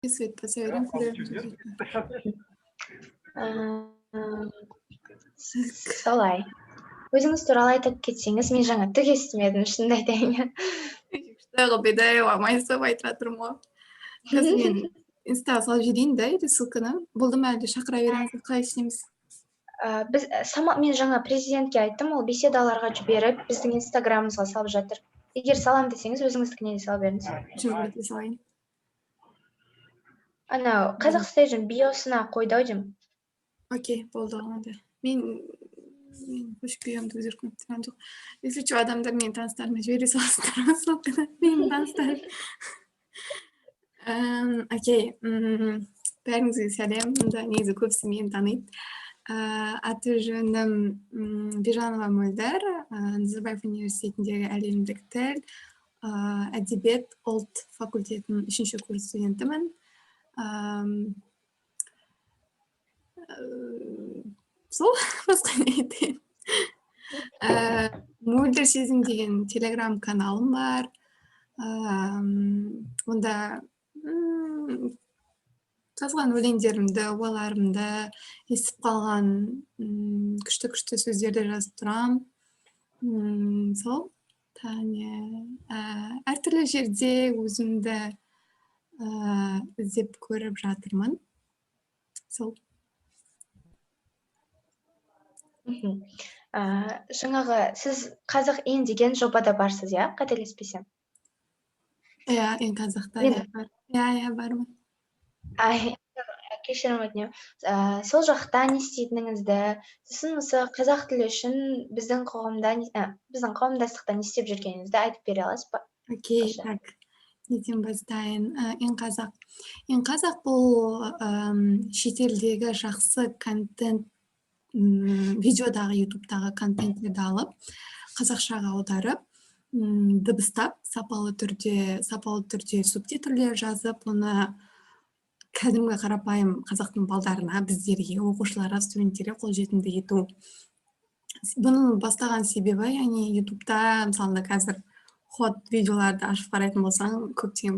Свет посоветуем көрермендерге. Солай. Өзіңіз туралы айтып кетсеңіз, мен жаңа түк естімедім, шынымды айтайын. Штағы бедай амайсып айтыра тұрмын. Қазір мен инстаға салып жіберейін да, ссылканы. Болды ма әлде шақыра беріңіз, қалай істейміз? Мен жаңа президентке айттым, ол беседаларға жіберіп, біздің инстаграмымызға салып жатыр. Егер салам десеңіз, өзіңіздікіне де салып беріңіз. Жүргізіп салайын. Анау Қазақ стейджін биосына қойды ау деймін. Окей, болды ғанады. Мен көшіп келгенімді өзгертіп тұрған жоқ. Если что, адамдар менің таныстарыма жібере саласыздар, ссылканы. Менің таныстарым. Окей, бәріңізге сәлем. Мұнда негізі көбісі мені таниды. Аты жөнім Бижанова Мөлдір, Назарбаев университетіндегі әлемдік тіл, әдебиет, ұлт факультетінің 3-ші курс студентімін. Сол, басқа не айтайын. Мөлдір сезім деген телеграм каналым бар. Онда жазған өлеңдерімді, ойларымды, естіп қалған күшті сөздерді жазып тұрам. Сол, әртүрлі жерде өзімді іздеп көріп жатырмын. Сол. Жаңағы сіз Қазақ ин деген жобада барсыз, иә? Қателеспесем. Иә, ин қазақта бар. Иә, бармын. Кешірім өтінемін. Сол жақта не істейтініңізді, сосын осы қазақ тілі үшін біздің қауымдастықта не істеп жүргеніңізді айтып бере аласыз ба? Окей, так. Неден бастайын? Ин қазақ бұл шетелдегі жақсы контент, видеодағы, ютубтағы контенттерді алып, қазақшаға аударып, дыбыстап, сапалы түрде субтитрлер жазып, оны кәдімгі қарапайым қазақтың балдарына, біздерге, оқушыларға, студенттерге қолжетімді ету. Бұның бастаған себебі, яғни ютубта, мысалы қазір ход видеоларды ашып қарайтын болсаң, көптеген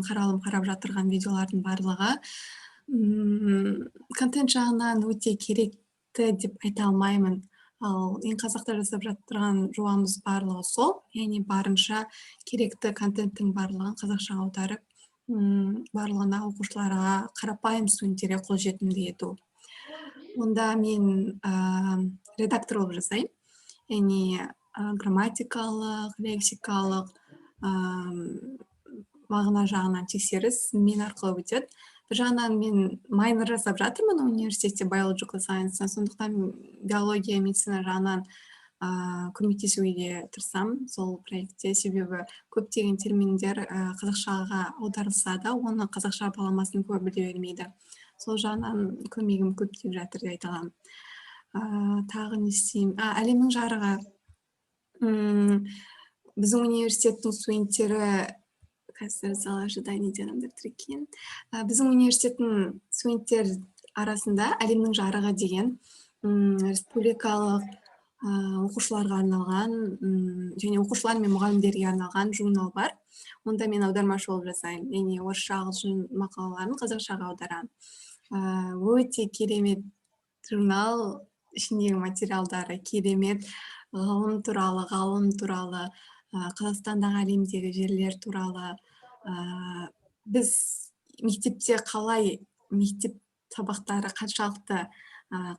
қарап жатырған видеолардың барлығы контент жағынан өте керекті деп айта алмаймын. Ал ин қазақта жасап жатырған жобамыз барлығы сол, яғни барынша керекті контенттің барлығын қазақшаға аударып, барлығына оқушыларға, қарапайым студенттерге қолжетімді ету. Онда мен редактор болып жасаймын. Яғни грамматикалық, лексикалық, мағына жағынан тексеріс мен арқылы өтеді. Бір жағынан мен майнер жасап жатырмын университетте biological science, сондықтан биология, медицина жағынан көмектесуге тырысамын сол проектте, себебі көптеген терминдер қазақшаға аударылса да, оны қазақша баламасын көбі біле бермейді. Сол жағынан көмегім көп тиіп жатыр деп айта аламын. Тағы не істеймін? Әлемнің жарығы. Біздің университеттің студенттері, қазір зал ожиданиеде адамдар тұр екен. Біздің университеттің студенттер арасында әлемнің жарығы деген республикалық оқушыларға арналған және оқушылар мен мұғалімдерге арналған журнал бар. Онда мен аудармашы болып жасаймын. Яғни орысша, ағылшын мақалаларын қазақшаға аударамын. Өте керемет журнал, ішіндегі материалдары керемет, ғалым туралы, Қазақстандағы әлемдегі жерлер туралы. Біз мектепте қалай мектеп сабақтары қаншалықты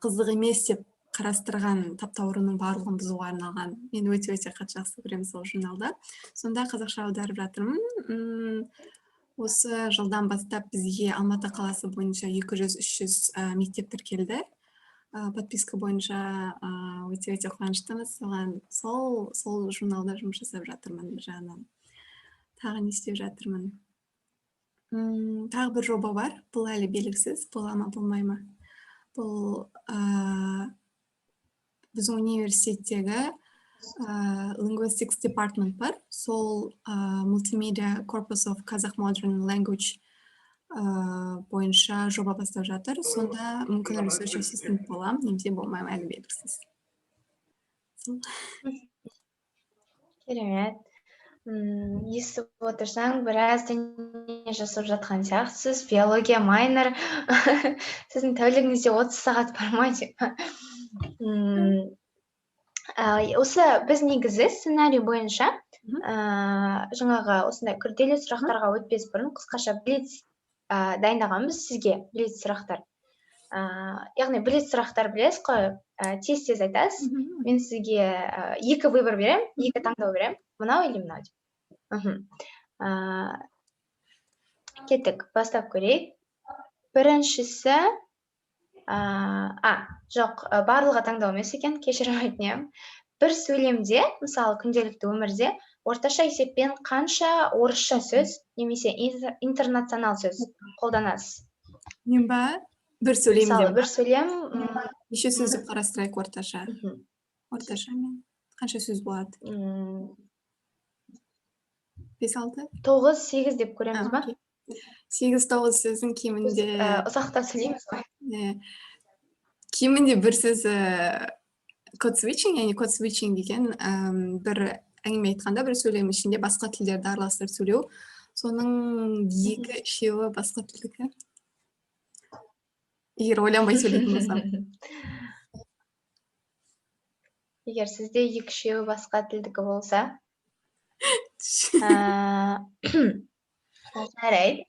қызық емес деп қарастырған таптаурынның барлығын бұзуға арналған. Мен өте қатты жақсы көремін сол журналда. Сонда қазақша аударып жатырмын. Осы жылдан бастап бізге Алматы қаласы бойынша 200-300 мектеп тіркелді. Подписка бойынша өте қуаныштымыз. Сол журналда жұмыс жасап жатырмын бір жағынан. Тағы не істеп жатырмын? Тағы бір жоба бар. Бұл әлі белгісіз, бола ма, болмай ма. Бұл біздің университеттегі Linguistics Department бар. Сол Multimedia Corpus of Kazakh Modern Language бойынша жоба бастап жатыр. Сонда мүмкін research assistant болам, немесе болмаймын, әлі белгісіз. Керемет. Естіп отырсаң, біраз дене жасап жатқан сияқтысыз, биология майнер. Сіздің тәулігіңізде 30 сағат бар ма деп. Осы біз негізі сценарий бойынша жаңағы осындай күрделі сұрақтарға өтпес бұрын қысқаша блиц дайындағанбыз сізге, блиц сұрақтар. Яғни блиц сұрақтар білесіз қой, тез айтасыз. Мен сізге 2 выбор берем, 2 таңдау берем, мынау или мынау деп. Кеттік, бастап көрейік. Біріншісі, жоқ, барлығы таңдау емес екен, кешірім өтінемін. Бір сөйлемде, мысалы күнделікті өмірде, орташа есеппен қанша орысша сөз немесе интернационал сөз қолданасыз? Мен ба? Бір сөйлемде. Мысалы, бір сөйлем... Неше сөз деп қарастырайық орташа? Орташа мен. Қанша сөз болады? 5-6? 9-8 деп көреміз ба? 8-9 сөздің кемінде... Ұзақта сөйлейміз ғой. Кемінде бір сөзі код свитчинг, яғни код свитчинг деген бір әңгіме айтқанда бір сөйлем ішінде басқа тілдерді араластырып сөйлеу. Соның 2-3 басқа тілдікі. Егер ойланбай сөйлейтін болсам. Егер сізде 2-3 басқа тілдікі болса, жарайды.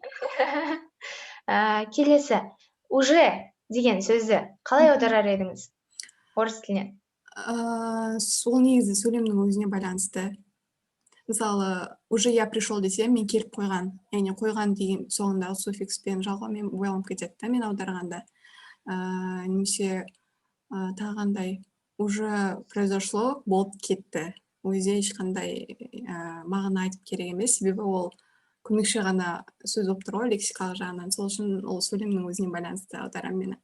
Келесі, уже деген сөзді қалай аударар едіңіз орыс тілінен? Сол негізі сөйлемнің өзіне байланысты. Мысалы, уже я пришел десем, мен келіп қойған. Яғни қойған деген соңындағы суффикспен жалғаумен ойланып кетеді, мен аударғанда. Немесе тағандай уже произошло, болып кетті. Өзі ешқандай мағына айтып керек емес, себебі ол көмекші ғана сөз болып тұр ғой, лексикалық жағынан. Сол үшін ол сөйлемнің өзіне байланысты аударам мені.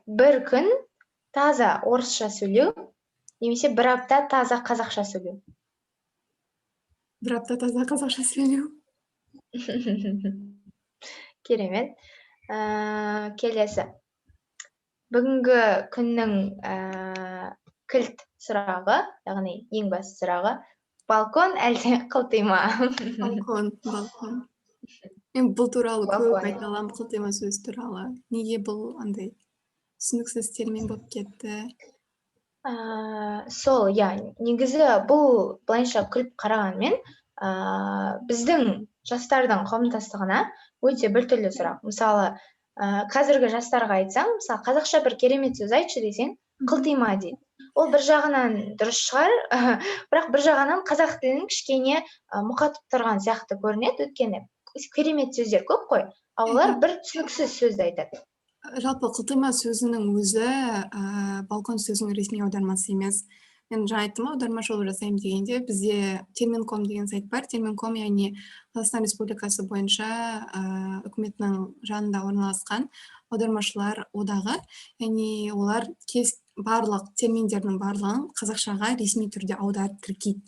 Бір күн таза орысша сөйлеу, немесе бір апта таза қазақша сөйлеу? Бір апта таза қазақша сөйлеу. Керемет. Келесі. Бүгінгі күннің кілт сұрағы, яғни ең басты сұрағы, балкон әлде қылтима? Балкон. Мен бұл туралы көп айта аламын, қылтима сөз туралы. Неге бұл андай түсініксіз термин болып кетті? Сол, негізі бұл былайша күліп қарағанмен, біздің жастардың қауымдастығына өте біртүрлі сұрақ. Мысалы, қазіргі жастарға айтсаң, мысалы, қазақша бір керемет сөз айтшы десең, қылтима дейді. Ол бір жағынан дұрыс шығар, бірақ бір жағынан қазақ тілінің кішкене мұқатып тұрған сияқты көрінеді, өйткені керемет сөздер көп қой, а олар бір түсініксіз сөзді айтады. Жалпы қылтима сөзінің өзі балкон сөзінің ресми аудармасы емес. Мен жаңа айттым, аударма жолы жасаймын дегенде, бізде термин.com деген сайт бар. Термин.com, яғни Қазақстан Республикасы бойынша үкіметінің жанында орналасқан аудармашылар одағы. Яғни олар барлық терминдердің барлығын қазақшаға ресми түрде аударып тіркейді.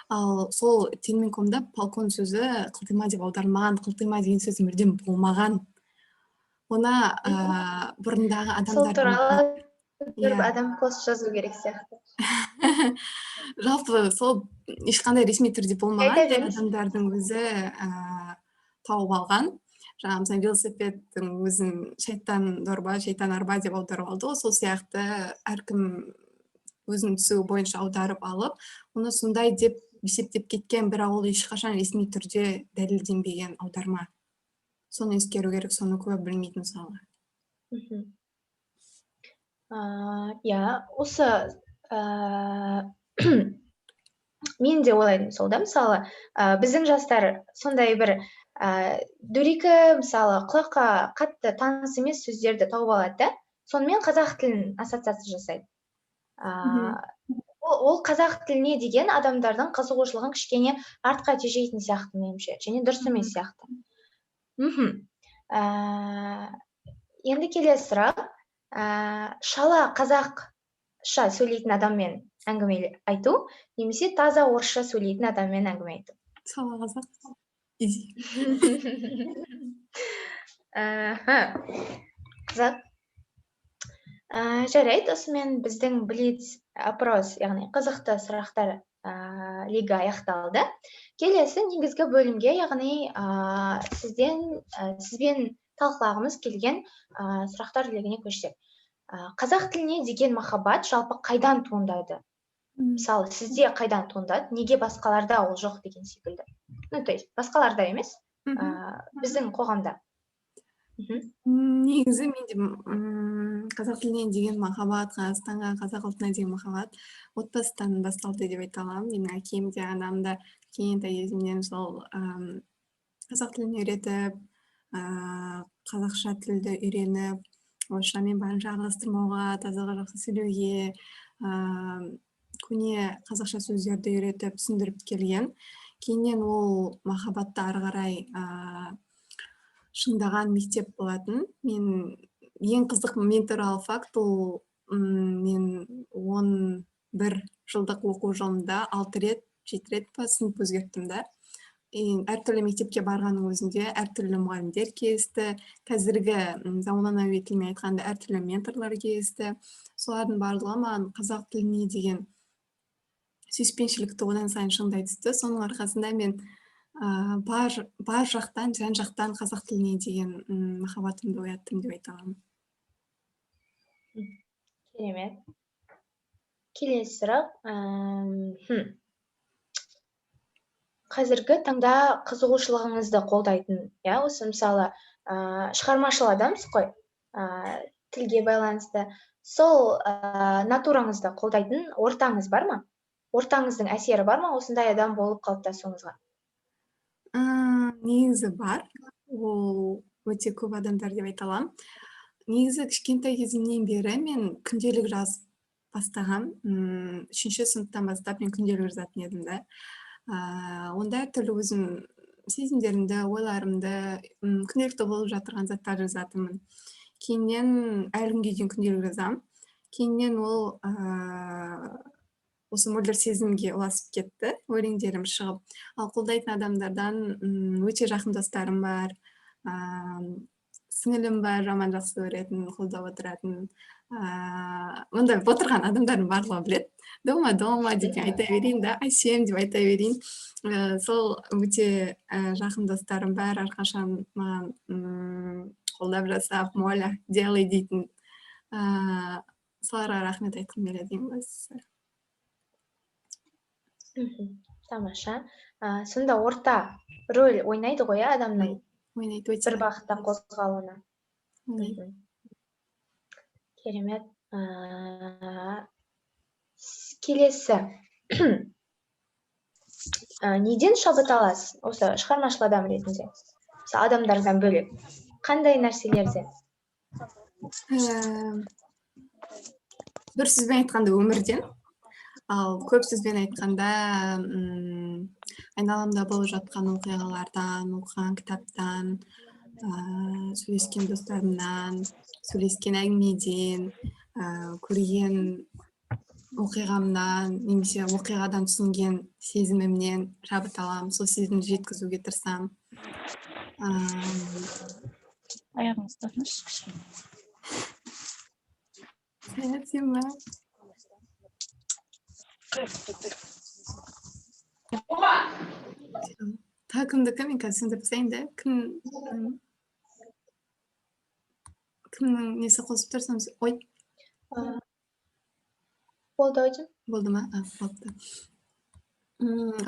Ал сол термин.комда балкон сөзі қылтима деп аударылмаған, қылтима деген сөз мүлдем болмаған. Она бұрындағы адамдар... Сол туралы бір адам пост жазу керек сияқты. Жалпы сол ешқандай ресми түрде болмаған, адамдардың өзі тауып алған. Жаңа мысалы велосипедтің өзін шайтан дорба, шайтан арба деп аударып алды. Сол сияқты әркім өзінің түсігі бойынша аударып алып, оны сондай деп есептеп кеткен, бірақ ол ешқашан ресми түрде дәлелденбеген аударма. Соны ескеру керек, соны көп білмейтін мысалы. Осы мен де ойлаймын сол да, мысалы, біздің жастар сондай бір дөрекі, мысалы, құлаққа қатты таныс емес сөздерді тауып алады, сонымен қазақ тілін ассоциация жасайды. Ол қазақ тіліне деген адамдардың қызығушылығын кішкене артқа тежейтін сияқты меніңше, және дұрыс емес сияқты. Енді келесі сұрақ, шала қазақша сөйлейтін адаммен әңгіме айту, немесе таза орысша сөйлейтін адаммен әңгіме айту? Шала қазақ. Қызық. Жарайды, осымен біздің блиц опрос, яғни қызықты сұрақтар лига аяқталды. Келесі негізгі бөлімге, яғни сізбен талқылағымыз келген сұрақтар легіне көшсек. Қазақ тіліне деген махаббат жалпы қайдан туындайды? Мысалы, сізде қайдан туындады? Неге басқаларда ол жоқ деген секілді? То есть, басқаларда емес, біздің қоғамда. Негізі менде қазақ тіліне деген махаббат, Қазақстанға, қазақ ұлтына деген махаббат отбасыдан басталды деп айта аламын. Менің әкем де, анам да кішкентай кезімнен сол қазақ тілін үйретіп, қазақша тілді үйреніп, орысшамен барынша араластырмауға, тазаға жақсы сөйлеуге, көне қазақша сөздерді үйретіп, түсіндіріп келген. Кейіннен ол махаббатты ары қарай шыңдаған мектеп болатын. Мен ең қызық мен туралы факт ол мен 11 жылдық оқу жылында 6 рет, 7 рет па сынып өзгерттім да. Әртүрлі мектепке барғанның өзінде әртүрлі мұғалімдер кездесті. Қазіргі заманауи тілмен айтқанда әртүрлі менторлар кездесті. Солардың барлығы маған қазақ тіліне деген сүйіспеншілікті одан сайын шыңдай түсті. Соның арқасында мен бар жақтан, жан жақтан қазақ тіліне деген махаббатымды ояттым деп айта аламын. Керемет. Келесі сұрақ. Қазіргі таңда қызығушылығыңызды қолдайтын, осы мысалы шығармашыл адамсыз ғой, тілге байланысты. Сол натураңызды қолдайтын ортаңыз бар ма? Ортаңыздың әсері бар ма осындай адам болып қалыптасуыңызға? Негізі бар. Ол өте көп адамдар деп айта аламын. Негізі кішкентай кезімнен бері мен күнделік жазып бастаған. 3-ші сыныптан бастап мен күнделік жазатын едім да. Онда әртүрлі өзім сезімдерімді, ойларымды, күнделікті болып жатырған заттар жазатынмын. Кейіннен әлі күнге дейін күнделік жазамын. Кейіннен ол осы мөлдір сезімге ұласып кетті, өлеңдерім шығып. Ал қолдайтын адамдардан өте жақын достарым бар, сіңілім бар, жаман жақсы көретін, қолдап отыратын. Онда отырған адамдардың барлығы біледі. Дома деп айта берейін да, Айсем деп айта берейін. Сол өте жақын достарым бар, әрқашан маған қолдап жасап, Моля, делай дейтін. Соларға рахмет айтқым келеді ең бастысы. Тамаша. Сонда орта рөл ойнайды ғой, адамның бір бағытта қозғалуына. Керемет. Келесі. Неден шабыт аласыз осы шығармашыл адам ретінде? Адамдардан бөлек. Қандай нәрселерден? Бір сөзбен айтқанда өмірден. Ал көп сөзбен айтқанда айналамда болып жатқан оқиғалардан, оқыған кітаптан, сөйлескен достарымнан, сөйлескен әңгімеден, көрген оқиғамнан, немесе оқиғадан түсінген сезімімнен шабыт аламын. Сол сезімді жеткізуге тырысамын. Аяғыңызды ұстаңыз. Сәлем ба? Та кімдікі, мен қазір сөндіріп тастайын да. Кімнің несі қосып тұрсам, ой. Болды өтім? Болды ма? Болды.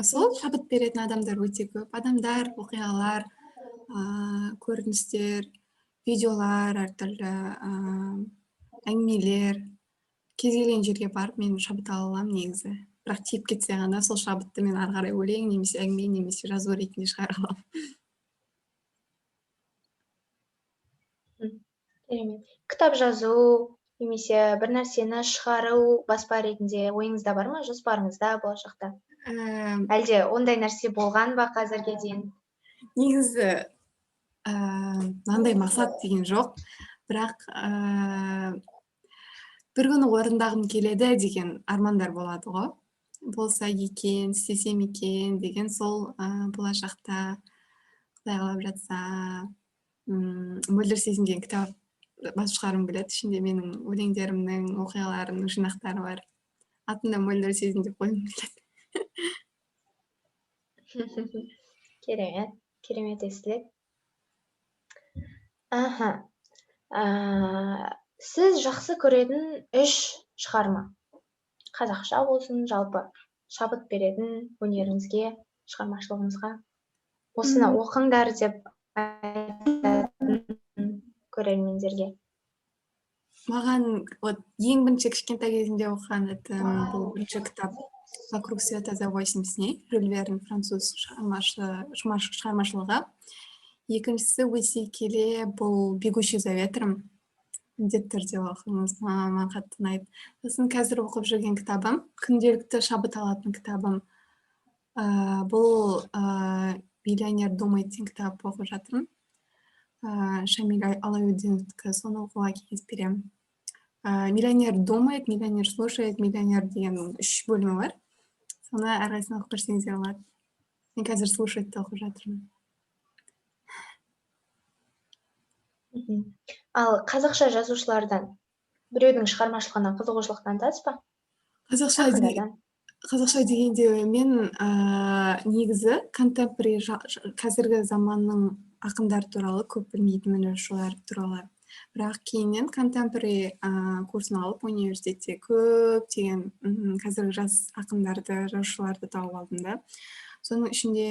Сол шабыт беретін адамдар өте көп. Адамдар, оқиғалар, көріністер, видеолар, әртүрлі әңгімелер. Кез келген жерге барып мен шабыт ала аламын негізі. Бірақ тиіп кетсе ғана сол шабытты мен ары қарай өлең, немесе әңгіме, немесе жазу ретінде шығара аламын. Кітап жазу, немесе бір нәрсені шығару баспа ретінде ойыңызда бар ма, жоспарыңызда болашақта? Әлде ондай нәрсе болған ба қазірге дейін? Негізі мынандай мақсат деген жоқ, бірақ бір күні орындағым келеді деген армандар болады ғой. Болса екен, істесем екен деген сол болашақта Құдай қалап жатса мөлдір сезім деген кітап басып шығарғым келеді. Ішінде менің өлеңдерімнің, оқиғаларымның жинақтары бар. Атында Мөлдір сезім деп қойғым келеді. Керемет, керемет естіледі. Аха. Сіз жақсы көретін 3 шығарма. Қазақша болсын, жалпы шабыт беретін өнеріңізге, шығармашылығыңызға. Осыны оқыңдар деп айтатын көрермендерге. Маған вот ең бірінші кішкентай кезімде оқыған бұл бірінші кітап «Вокруг света за 8 дней», Жюль Верн, француз шығармашылығы. Екіншісі өсе келе бұл «Бегущий за ветром». Міндетті түрде оқыңыз, маған қатты ұнайды. Сосын қазір оқып жүрген кітабым, күнделікті шабыт алатын кітабым. Бұл «Миллионер думает» деген кітап оқып жатырмын. Шамиль Алауиддиновтікі, соны оқуға кеңес беремін. «Миллионер думает», «Миллионер слушает», «Миллионер» деген 3 бөлімі бар. Соны әрқайсысын оқып көрсеңіздер болады. Мен қазір «Слушать»ты оқып жатырмын. Ал қазақша жазушылардан біреудің шығармашылығына қызығушылық танытасыз ба? Қазақша дегенде мен негізі контемпори қазіргі заманның ақындар туралы көп білмейтінмін, жазушылар туралы. Бірақ кейіннен контемпори курсын алып университетте көптеген қазіргі жас ақындарды, жазушыларды тауып алдым да. Соның ішінде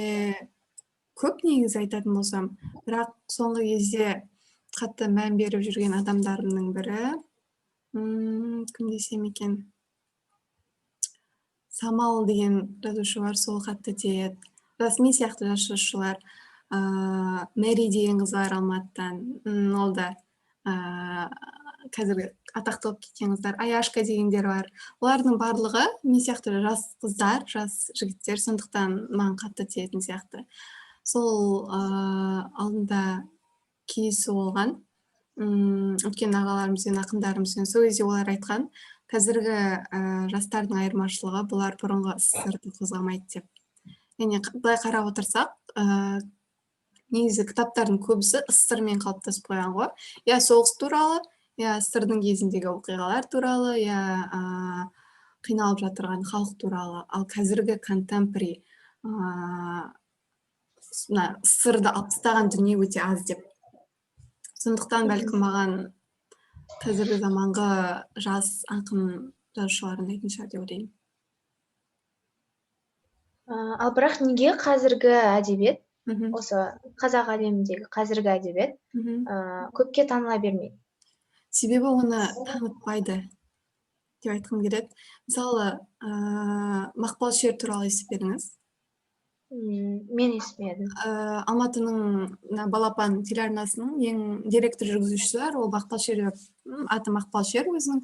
көп негізі айтатын болсам, бірақ соңғы кезде қатты мән беріп жүрген адамдарымның бірі, кім десем екен, Самал деген жазушы бар, сол қатты тиеді. Расми сияқты жазушылар, Мэри деген қыз бар Алматыдан, ол да қазіргі атақты болып кеткен қыздар, Аяшка дегендер бар. Олардың барлығы мен сияқты жас қыздар, жас жігіттер, сондықтан маған қатты тиетін сияқты. Сол алдында кездесу болған, үлкен ағаларымызбен, ақындарымызбен, сол кезде олар айтқан, қазіргі жастардың айырмашылығы бұлар бұрынғы СССР-ді қозғамайды деп. Яғни былай қарап отырсақ, негізі кітаптардың көбісі СССР-мен қалыптасып қойған ғой. Я соғыс туралы, я СССР-дың кезіндегі оқиғалар туралы, я қиналып жатырған халық туралы. Ал қазіргі контемпори СССР-ды алып тастаған дүние өте аз деп. Сондықтан бәлкім маған қазіргі заманғы жас ақын жазушылар ұнайтын шығар деп ойлаймын. Ал бірақ неге қазіргі әдебиет, осы қазақ әлеміндегі қазіргі әдебиет көпке таныла бермейді? Себебі оны танытпайды деп айтқым келеді. Мысалы, Мақпал Шер туралы естіп едіңіз? Мен естімедім. Алматының Балапан телеарнасының ең директор жүргізушісі бар, ол Мақпал Шер, аты Мақпал Шер, өзінің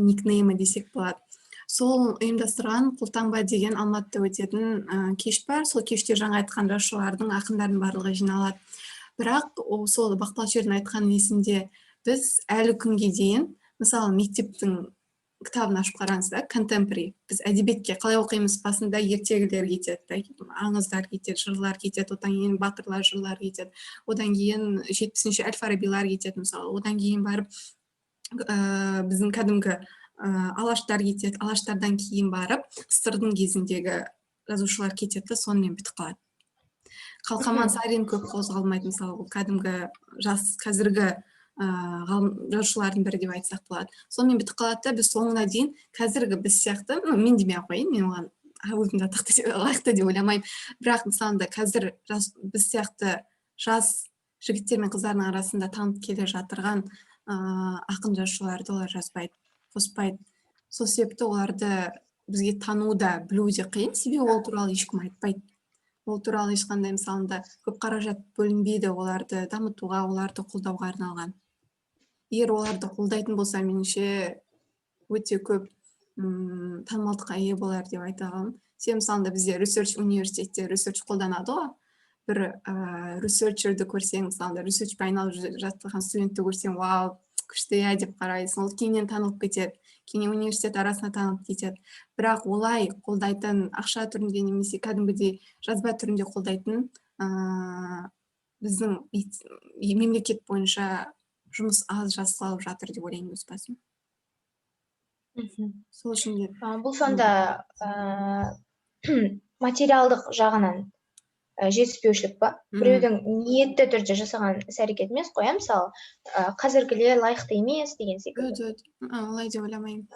никнеймі десек болады. Сол ұйымдастырған Қолтаңба деген Алматыда өтетін кеш бар. Сол кеште жаңа айтқан жазушылардың, ақындардың барлығы жиналады. Бірақ сол Мақпал Шердің айтқан есімде біз әлі күнге дейін, мысалы мектептің кітабын ашып қараңыздар, контемпори. Біз әдебиетке қалай оқимыз? Басында ертегілер кетеді, аңыздар кетеді, жырлар кетеді, одан кейін батырлар жырлар кетеді, одан кейін 70-ші әл-фарабилар кетеді, мысалы, одан кейін барып біздің кәдімгі алаштар кетеді, алаштардан кейін барып СССР-дың кезіндегі жазушылар кетеді, сонымен бітіп қалады. Қалқаман Сарин көп қозғалмайды, мысалы, бұл кәдімгі жас қазіргі жазушылардың бірі деп айтсақ болады. Сонымен бітіп қалады да, біз соңына дейін қазіргі біз сияқты, мен демей ақ қояйын, мен оған өзімді лайықты деп ойламаймын. Бірақ мысалында қазір біз сияқты жас жігіттер мен қыздардың арасында танып келе жатырған ақын жазушыларды олар жазбайды, қоспайды. Сол себепті оларды бізге тану да, білу де қиын, себебі ол туралы ешкім айтпайды. Ол туралы ешқандай мысалында көп қаражат бөлінбейді оларды дамытуға, оларды қолдауға арналған. Егер оларды қолдайтын болса, меніңше өте көп танымалдыққа ие болар деп айта аламын. Сен мысалында бізде ресерч университетте ресерч қолданады ғой. Бір ресерчерді көрсең, мысалында ресерчпен айналып жатқан студентті көрсең, вау, күшті деп қарайсың, ол кейіннен танылып кетеді, кейіннен университет арасына танылып кетеді. Бірақ олай қолдайтын ақша түрінде немесе кәдімгідей жазба түрінде қолдайтын біздің мемлекет бойынша жұмыс аз жасалып жатыр деп ойлаймын өз басым. Сол үшін де Бұл сонда материалдық жағынан жетіспеушілік па? Біреудің ниетті түрде жасаған іс-әрекет емес қой, мысалы, қазіргілер лайықты емес деген секілді. олай деп ойламаймын.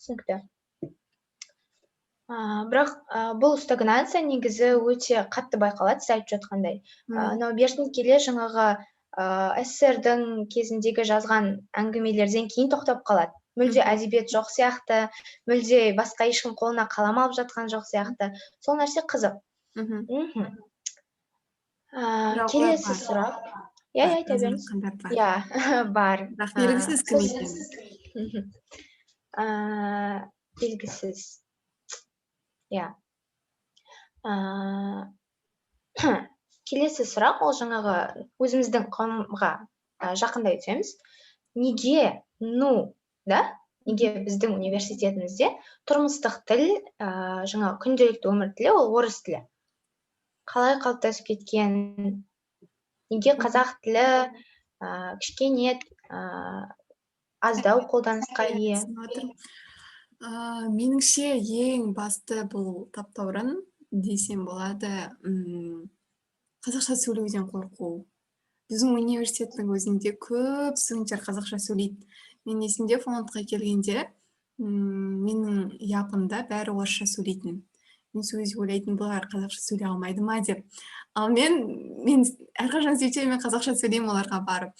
Түсінікті. Бірақ бұл стагнация негізі өте қатты байқалады, сіз айтып жатқандай. Но бертін келе жаңағы СССР-дің кезіндегі жазған әңгімелерден кейін тоқтап қалады. Мүлде әдебиет жоқ сияқты, мүлде басқа ешкім қолына қалам алып жатқан жоқ сияқты. Сол нәрсе қызық. Келесі сұрақ. Айта беріңіз. Бар. Бірақ белгісіз кім екені. Белгісіз. Келесі сұрақ, ол жаңағы өзіміздің қоғамға жақындай түсеміз. Неге неге біздің университетімізде тұрмыстық тіл, жаңағы күнделікті өмір тілі, ол орыс тілі? Қалай қалыптасып кеткен? Неге қазақ тілі кішкене аздау қолданысқа ие? Меніңше ең басты бұл таптаурын десем болады, қазақша сөйлеуден қорқу. Біздің университеттің өзінде көп студенттер қазақша сөйлейді. Мен есімде фондқа келгенде, менің япымда бәрі орысша сөйлейтін. Мен сол кезде ойлайтын, бұлар қазақша сөйлей алмайды ма деп. Ал мен әрқашан сөйтсем, мен қазақша сөйлеймін оларға барып.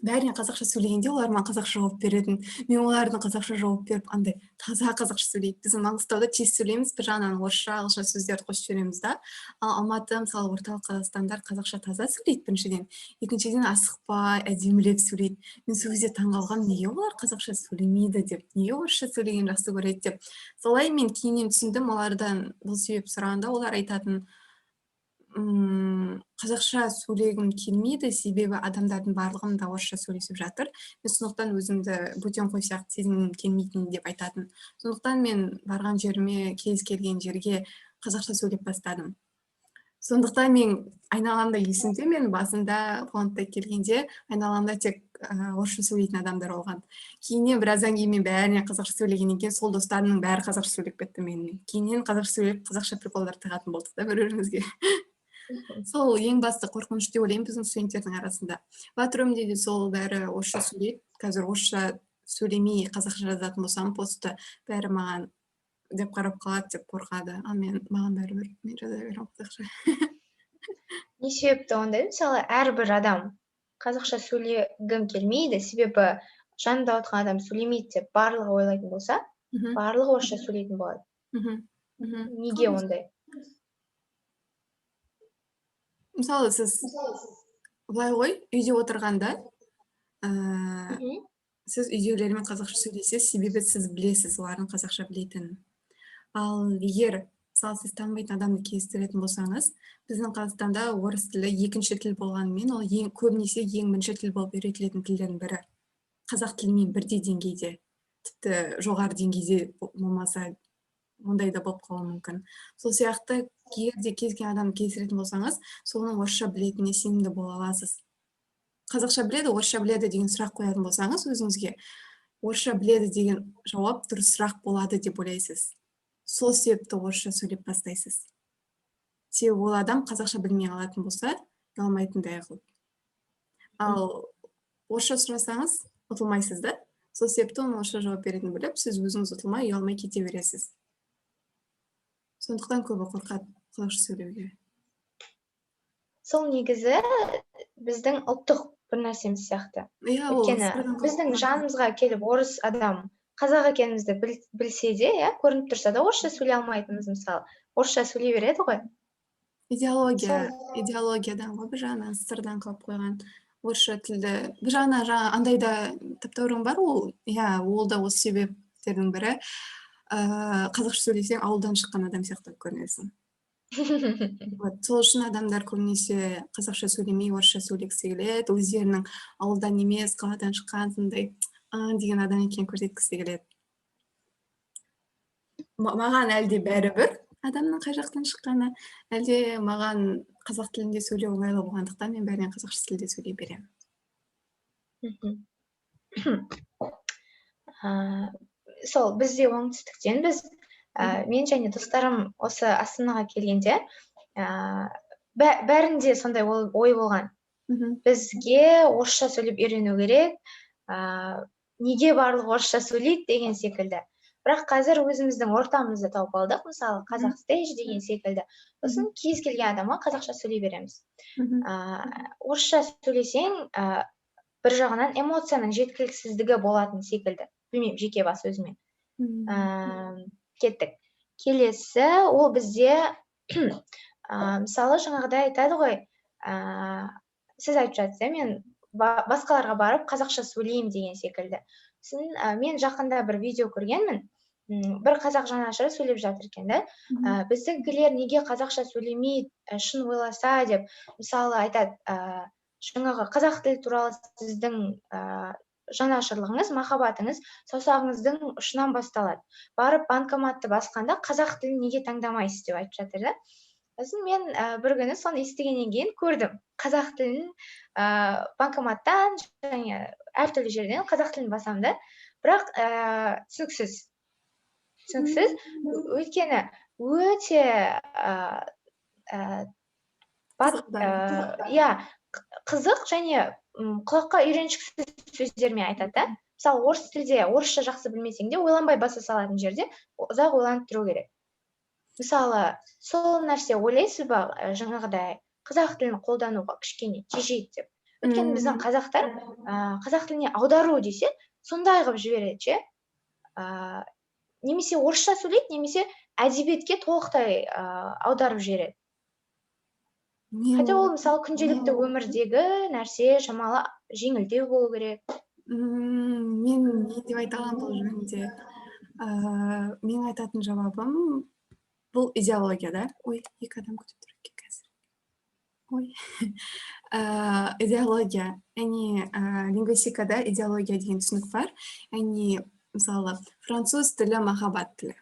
Бәріне қазақша сөйлегенде олар маған қазақша жауап беретін. Мен олардың қазақша жауап беріп, андай таза қазақша сөйлейді. Біз Маңғыстауда тез сөйлейміз, бір жағынан орысша, ағылшынша сөздерді қосып жібереміз да. Ал Алматы, мысалы, орталық Қазақстандар қазақша таза сөйлейді біріншіден. Екіншіден асықпай, әдемілеп сөйлейді. Мен сол кезде таңғалғам, неге олар қазақша сөйлемейді деп, неге орысша сөйлеген жақсы көреді деп. Солай мен кейіннен түсіндім, олардан бұл себеп сұрағанда олар айтатын, қазақша сөйлегім келмейді, себебі адамдардың барлығында орысша сөйлесіп жатыр. Мен сондықтан өзімді бөтен қой сияқты сезінгім келмейтін деп айтатын. Сондықтан мен барған жеріме, кез келген жерге қазақша сөйлеп бастадым. Сондықтан мен айналамда есімде, мен басында фондта келгенде айналамда тек орысша сөйлейтін адамдар болған. Кейіннен біраздан кейін мен бәріне қазақша сөйлегеннен кейін сол достарымның бәрі қазақша сөйлеп кетті менімен. Кейіннен қазақша сөйлеп, қазақша приколдар тағатын болдық та бір-бірімізге. Сол ең басты қорқыныш деп ойлаймын біздің студенттердің арасында. Батырөмде де сол бәрі орысша сөйлейді. Қазір орысша сөйлемей қазақша жазатын болсам постты, бәрі маған деп қарап қалады деп қорқады. Ал маған бәрібір, мен жаза беремін қазақша. Не себепті ондай? Мысалы, әрбір адам қазақша сөйлегім келмейді, себебі жанында отырған адам сөйлемейді деп барлығы ойлайтын болса, барлығы орысша сөйлейтін болады. Неге ондай? Мысалы, сіз былай ғой, үйде отырғанда, сіз үйдегілермен қазақша сөйлесесіз, себебі сіз білесіз олардың қазақша білетінін. Ал егер, мысалы, сіз танымайтын адамды кездестіретін болсаңыз, біздің Қазақстанда орыс тілі екінші тіл болғанымен, ол көбінесе ең бірінші тіл болып үйретілетін тілдердің бірі. Қазақ тілімен бірдей деңгейде, тіпті жоғары деңгейде болмаса, ондай да болып қалуы мүмкін. Сол сияқты егер де кез келген адамды кездесетін болсаңыз, соның орысша білетініне сенімді бола аласыз. Қазақша біледі, орысша біледі деген сұрақ қоятын болсаңыз өзіңізге, орысша біледі деген жауап дұрыс сұрақ болады деп ойлайсыз. Сол себепті орысша сөйлеп бастайсыз. Себебі ол адам қазақша білмей қалатын болса, ұялмайтындай қылып. Ал орысша сұрасаңыз, ұтылмайсыз да. Сол себепті оны орысша жауап беретінін біліп, сіз өзіңіз ұтылмай, ұялмай кете бересіз. Сондықтан көбі қорқады қазақша сөйлеуге. Сол негізі біздің ұлттық бір нәрсеміз сияқты. Өйткені біздің жанымызға келіп орыс адам қазақ екенімізді білсе де, көрініп тұрса да орысша сөйлей алмайтынымыз, мысалы, орысша сөйлей береді ғой. Идеологиядан ғой, бір жағынан сырдан қалып қойған орысша тілді. Бір жағынан андайда таптаурын бар, ол да осы себептердің бірі. Қазақша сөйлесең, ауылдан шыққан адам сияқты көрінесің. Сол үшін адамдар көбінесе қазақша сөйлемей, орысша сөйлегісі келеді, өздерінің ауылдан емес, қаладан шыққан сондай деген адам екенін көрсеткісі келеді. Маған әлде бәрібір, адамның қай жақтан шыққаны, әлде маған қазақ тілінде сөйлеу ыңғайлы болғандықтан мен бәрінен қазақша тілде сөйлей беремін. Сол біз де оңтүстіктенбіз. Мен және достарым осы Астанаға келгенде бәрінде сондай ой болған. Бізге орысша сөйлеп үйрену керек, неге барлығы орысша сөйлейді деген секілді. Бірақ қазір өзіміздің ортамызды тауып алдық, мысалы қазақ стейдж деген секілді. Сосын кез келген адамға қазақша сөйлей береміз. Орысша сөйлесең, бір жағынан эмоцияның жеткіліксіздігі болатын секілді. Білмеймін, жеке бас өзіме. Кеттік. Келесі, ол бізде мысалы жаңағыдай айтады ғой, сіз айтып жатсыз, мен басқаларға барып қазақша сөйлеймін деген секілді. Мен жақында бір видео көргенмін. Бір қазақ жанашыры сөйлеп жатыр екен, да? Біздіңкілер неге қазақша сөйлемейді, шын ойласа деп, мысалы айтады, жаңағы қазақ тілі туралы сіздің жанашырлығыңыз, махаббатыңыз саусағыңыздың ұшынан басталады. Барып банкоматты басқанда қазақ тілін неге таңдамайсыз деп айтып жатыр, да? Сосын мен бір күні соны естігеннен кейін көрдім. Қазақ тілін банкоматтан және әртүрлі жерден қазақ тілін басамын, да? Бірақ түсініксіз. Өйткені өте қызық және құлаққа үйреншіксіз сөздермен айтады, да? Мысалы, орыс тілде орысша жақсы білмесең де, ойланбай баса салатын жерде ұзақ ойланып тұру керек. Мысалы, сол нәрсе ойлайсыз ба, жаңағыдай қазақ тілін қолдануға кішкене тежейді деп. Өйткені біздің қазақтар қазақ тіліне аудару десе, сондай қылып жібереді, ше. Немесе орысша сөйлейді, немесе әдебиетке толықтай аударып жібереді. Хотя ол, мысалы, күнделікті өмірдегі нәрсе шамалы жеңілдеу болу керек. Мен не деп айта аламын бұл жөнінде? Мен айтатын жауабым бұл идеология, да? Ой, екі адам күтіп тұр екен қазір. Ой. Идеология. Яғни лингвистикада идеология деген түсінік бар. Яғни, мысалы, француз тілі махаббат тілі.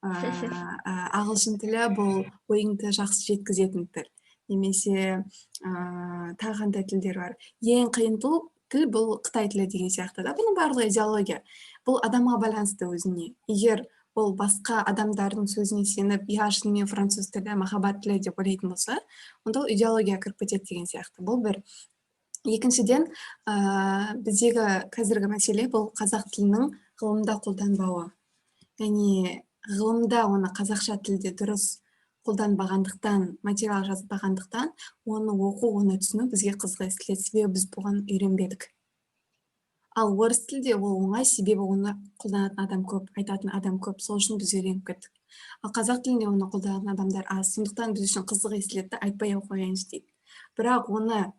Ағылшын тілі бұл ойыңды жақсы жеткізетін тіл. Немесе тағы қандай тілдер бар. Ең қиын тіл бұл Қытай тілі деген сияқты, да? Бұның барлығы идеология. Бұл адамға байланысты өзіне. Егер ол басқа адамдардың сөзіне сеніп, шынымен француз тілі, махаббат тілі деп ойлайтын болса, онда ол идеология кіріп кетеді деген сияқты. Бұл бір. Екіншіден, біздегі қазіргі мәселе бұл қазақ тілінің ғылымда қолданбауы. Яғни ғылымда оны қазақша тілде дұрыс қолданбағандықтан, материал жазбағандықтан, оны оқу, оны түсіну бізге қызық естіледі, себебі біз бұған үйренбедік. Ал орыс тілде ол оңай, себебі оны қолданатын адам көп, айтатын адам көп, сол үшін біз үйреніп кеттік. Ал қазақ тілінде оны қолданатын адамдар аз, сондықтан біз үшін қызық естіледі, айтпай қояйыншы дейді. Бірақ оны,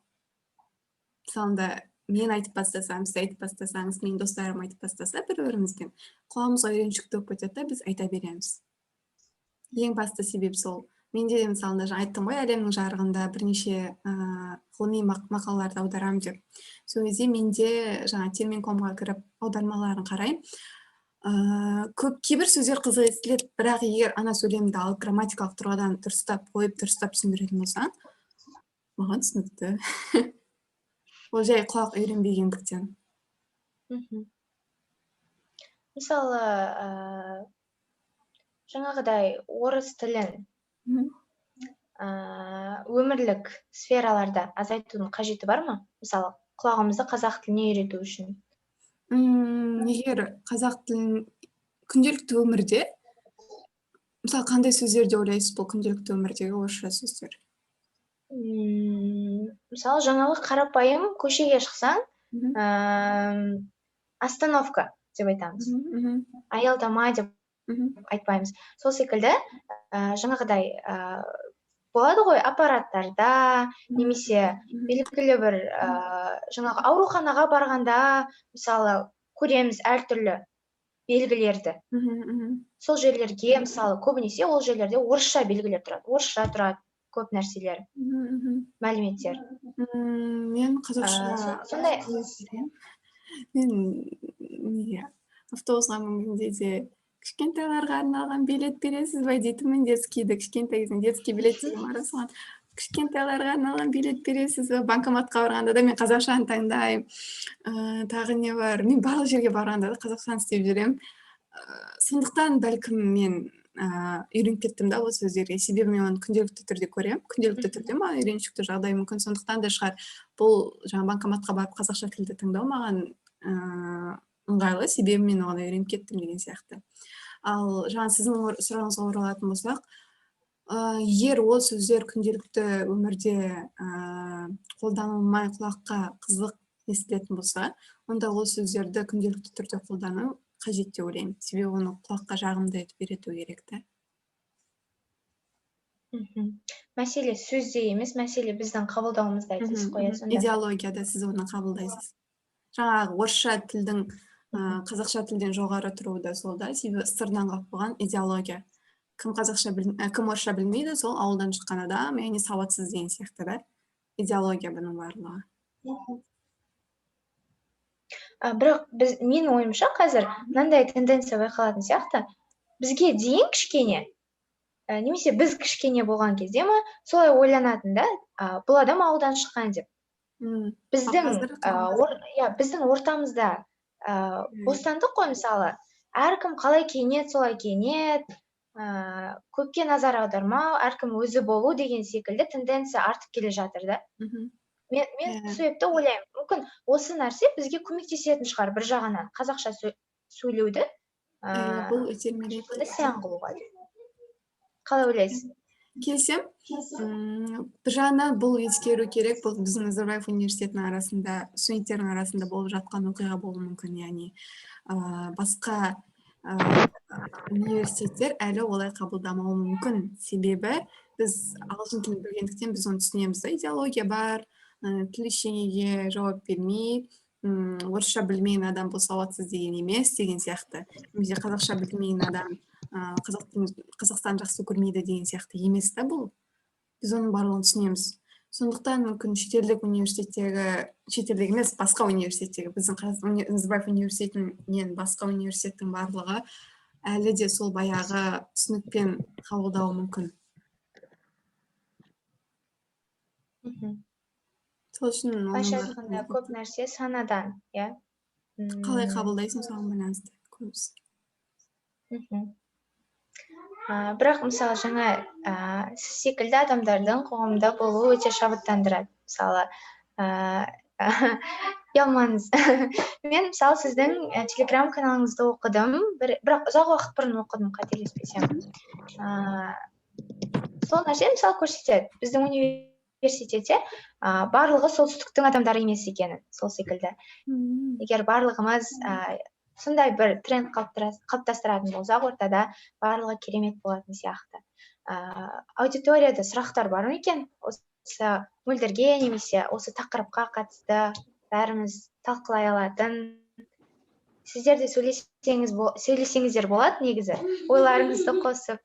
мысалында, мен айтып бастасам, сіз айтып бастасаңыз, менің достарым айтып бастаса, бір-бірімізбен құлағымызға үйреншікті болып кетеді, біз айта береміз. Ең басты себеп сол. Менде де мысалында айттым ғой, әлемнің жарығында бірнеше ғылыми мақалаларды аударамын деп. Сол кезде менде терминкомға кіріп аудармаларын қараймын. Кейбір сөздер қызық естіледі, бірақ егер ана сөйлемді алып грамматикалық тұрғыдан дұрыстап қойып, дұрыстап түсіндіретін болсаң, маған түсінікті. Ол жай құлақ үйренбегендіктен. Мысалы, жаңағыдай орыс тілін өмірлік сфераларда азайтудың қажеті бар ма? Мысалы, құлағымызды қазақ тіліне үйрету үшін. Егер қазақ тілін күнделікті өмірде, мысалы, қандай сөздерде ойлайсыз бұл күнделікті өмірдегі орысша сөздер? Мысалы, жаңағы қарапайым көшеге шықсаң, остановка деп айтамыз. Аялдама деп айтпаймыз. Сол секілді, жаңағыдай болады ғой, аппараттарда, немесе белгілі бір жаңағы ауруханаға барғанда, мысалы, көреміз әртүрлі белгілерді. Сол жерлерге, мысалы, көбінесе ол жерлерде орысша белгілер тұрады. Орысша тұрады көп нәрселер, мәліметтер. Мен қазақша сондай. Мен автобусқа мінгенде де кішкентайларға арналған билет бересіз бе дейтінмін, детскийді, кішкентай кезінде детский билет деген бар соған. Кішкентайларға арналған билет бересіз бе? Банкоматқа барғанда да мен қазақшаны таңдаймын. Тағы не бар? Мен барлық жерге барғанда да қазақшаны істеп жүремін. Сондықтан бәлкім мен үйреніп кеттім да осы сөздерге, себебі мен оны күнделікті түрде көремін. Күнделікті түрде маған үйреншікті жағдай мүмкін, сондықтан да шығар. Бұл жаңа банкоматқа барып қазақша тілді тыңдау маған ыңғайлы, себебі мен оған үйреніп кеттім деген сияқты. Ал жаңа сіздің сұрағыңызға оралатын болсақ, егер ол сөздер күнделікті өмірде қолданылмай құлаққа қызық естілетін болса, онда ол сөздерді күнделікті түрде қолдану қажет деп ойлаймын. Себебі оны құлаққа жағымды етіп үйрету керек та. Мәселе сөзде емес, мәселе біздің қабылдауымызда айтасыз ғой, сонда. Идеологияда сіз оны қабылдайсыз. Жаңағы орысша тілдің қазақша тілден жоғары тұруы да сол да, себебі сыртынан қалып қойған идеология. Кім орысша білмейді, сол ауылдан шыққан адам, яғни сауатсыз деген сияқты да. Идеология бұның барлығы. Бірақ мен ойымша қазір мынандай тенденция байқалатын сияқты, бізге дейін кішкене, немесе біз кішкене болған кезде ма, солай ойланатын да, бұл адам ауылдан шыққан деп. Біздің ортамызда бостандық қой, мысалы, әркім қалай киінеді, солай киінеді, көпке назар аудармау, әркім өзі болу деген секілді тенденция артып келе жатыр да. Мен себепті ойлаймын, мүмкін осы нәрсе бізге көмектесетін шығар бір жағынан қазақша сөйлеуді бұл итермелейді. сән қылуға. Қалай ойлайсыз? Келісем, бір жағынан бұл ескеру керек, бұл біздің Назарбаев университетінің арасында, студенттердің арасында болып жатқан оқиға болуы мүмкін, яғни басқа университеттер әлі олай қабылдамауы мүмкін, себебі біз ағылшын тілін білгендіктен біз оны түсінеміз да, идеология бар, тіл ештеңеге жауап бермей, орысша білмеген адам бұл сауатсыз деген емес деген сияқты, немесе қазақша білмеген адам Қазақстан жақсы көрмейді деген сияқты емес та бұл. Біз оның барлығын түсінеміз. Сондықтан мүмкін шетелдік емес, басқа университеттегі, біздің Назарбаев университетінен басқа университеттің барлығы әлі де сол баяғы түсінікпен қабылдауы мүмкін. Сол үшін Қанша айтқанда көп нәрсе санадан, иә? Қалай қабылдайсың соған байланысты көбісі. Бірақ мысалы жаңа сіз секілді адамдардың қоғамда болуы өте шабыттандырады. Мысалы, ұялмаңыз. Мен мысалы сіздің телеграм каналыңызды оқыдым, бірақ ұзақ уақыт бұрын оқыдым, қателеспесем. Сол нәрсе мысалы көрсетеді. Біздің университетте барлығы солтүстіктің адамдары емес екенін, сол секілді. Егер барлығымыз сондай бір тренд қалыптастыратын болсақ, ортада барлығы керемет болатын сияқты. Аудиторияда сұрақтар бар ма екен? Осы мөлдерге немесе осы тақырыпқа қатысты бәріміз талқылай алатын. Сіздер де сөйлесеңіздер болады негізі, ойларыңызды қосып.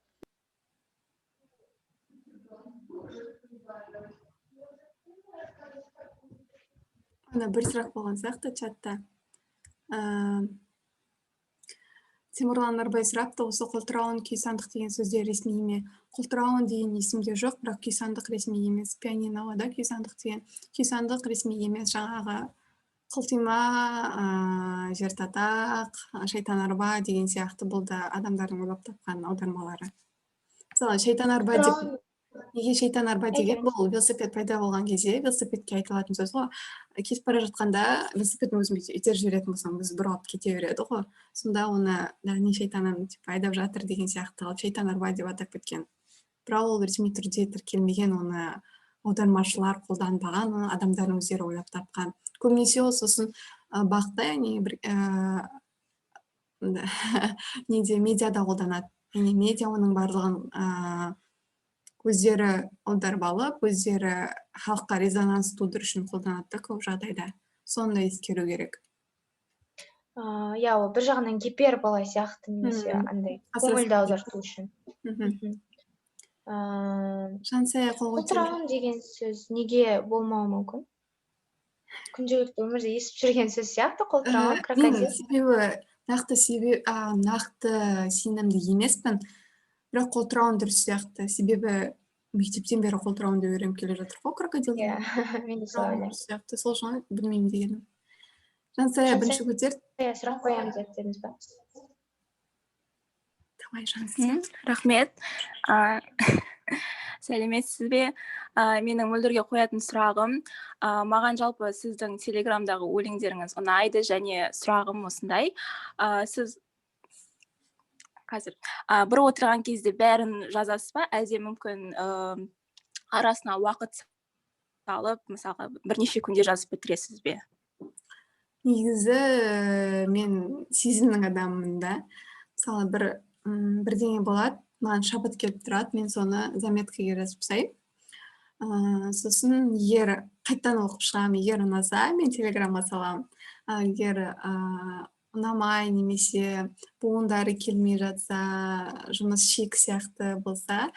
Бір сұрақ болған сияқты чатта. Тимурлан Нарбай сұрапты, осы құлтырауын күйсандық деген сөздер ресми еме. Құлтырауын деген есімде жоқ, бірақ күйсандық ресми емес. Пианиноға да күйсандық деген. Күйсандық ресми емес, жаңағы құлтима, жертатақ, шайтан арба деген сияқты бұл да адамдардың ойлап тапқан аудармалары. Мысалы, шайтан арба деп неге шайтан арба деген, бұл велосипед пайда болған кезде велосипедке айтылатын сөз ғой. Кетіп бара жатқанда велосипедін өзім итер жіберетін болсам, біз бұралып кете береді ғой. Сонда оны не шайтанын айдап жатыр деген сияқты алып шайтан арба деп атап кеткен. Бірақ ол ресми түрде тіркелмеген, оны аудармашылар қолданбаған, оны адамдардың өздері ойлап тапқан. Көбінесе ол сосын бақта, яғни бір медиада қолданады. Яғни медиа оның барлығын өздері аударып алып, өздері халыққа резонанс тудыру үшін қолданады көп жағдайда. Соны ескеру керек. Ол бір жағынан гипербола сияқты немесе андай көңілді аударту үшін. Жансая қол көтерді. Құлтырауын деген сөз неге болмауы мүмкін? Күнделікті өмірде естіп жүрген сөз сияқты, құлтырауын, крокодил. Себебі нақты сенімді емеспін, бірақ қолтырауын дұрыс сияқты. Себебі мектептен бері қолтырауынды үйреніп келе жатыр ғой крокодилдің. Иә, мен де солай ойлаймын. Дұрыс сияқты. Сол үшін білмеймін дегенім. Жансая бірінші көтер. Иә, сұрақ қоямын деп дедіңіз ба? Давай, Жансая. Рахмет. Сәлеметсіз бе? Менің Мөлдірге қоятын сұрағым, маған жалпы сіздің телеграмдағы өлеңдеріңіз ұнайды, және сұрағым осындай. Сіз қазір бір отырған кезде бәрін жазасыз ба, әлде мүмкін арасына уақыт салып, мысалға бірнеше күнде жазып бітіресіз бе? Негізі мен сезімнің адамымын да. Мысалы бірдеңе болады, маған шабыт келіп тұрады, мен соны заметкаға жазып тастаймын. Сосын егер қайттан оқып шығамын, егер ұнаса, мен телеграмға саламын. Егер ұнамай немесе буындары келмей жатса, жұмыс шек сияқты болса,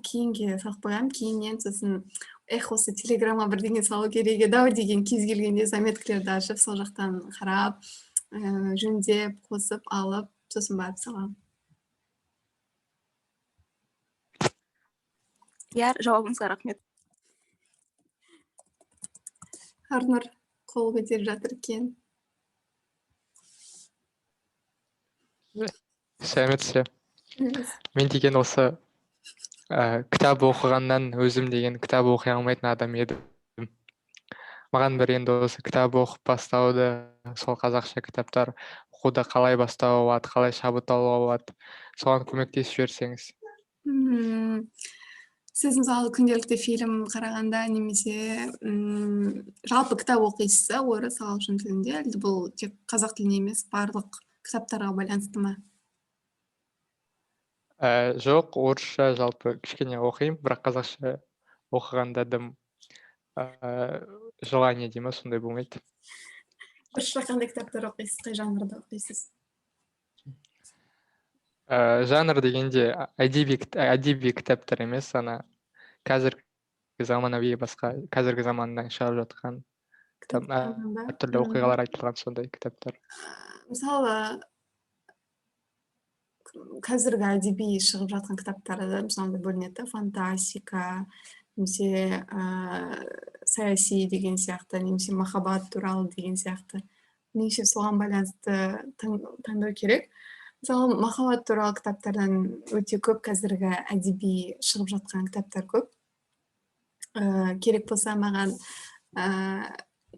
кейінге салып қоямын, кейіннен сосын осы телеграмға бірдеңе салу керек еді-ау деген кез келгенде заметкалерді ашып, сол жақтан қарап, жөндеп, қосып, алып, сосын барып саламын. Иә, жауабыңызға рахмет. Арнұр қол көтеріп жатыр екен. Сәлеметсіз. Мен деген осы кітап оқығаннан өзім деген кітап оқи алмайтын адам едім. Маған бір енді осы кітап оқып бастауды, сол қазақша кітаптар оқуды қалай бастауға болады, қалай шабыт алуға болады, соған көмектесіп жіберсеңіз. Сіз мысалы күнделікті фильм қарағанда немесе жалпы кітап оқисыз ба, орыс, ағылшын тілінде, әлде бұл тек қазақ тіліне емес, барлық кітаптарға байланысты ма? Жоқ, орысша жалпы кішкене оқимын, бірақ қазақша оқығанда дым желание дей ма, сондай болмайды. Орысша қандай кітаптар оқисыз, қай жанрда оқисыз? Жанр дегенде әдеби кітаптар емес, қазіргі заманауи басқа, қазіргі заманнан шығып жатқан әртүрлі оқиғалар айтылған сондай кітаптар. Мысалы, қазіргі әдеби шығып жатқан кітаптарда мысалы бөлінеді, фантастика, немесе саяси деген сияқты, немесе махаббат туралы деген сияқты. Немесе соған байланысты таңдау керек. Мысалы, махаббат туралы кітаптардан өте көп қазіргі әдеби шығып жатқан кітаптар көп. Керек болса маған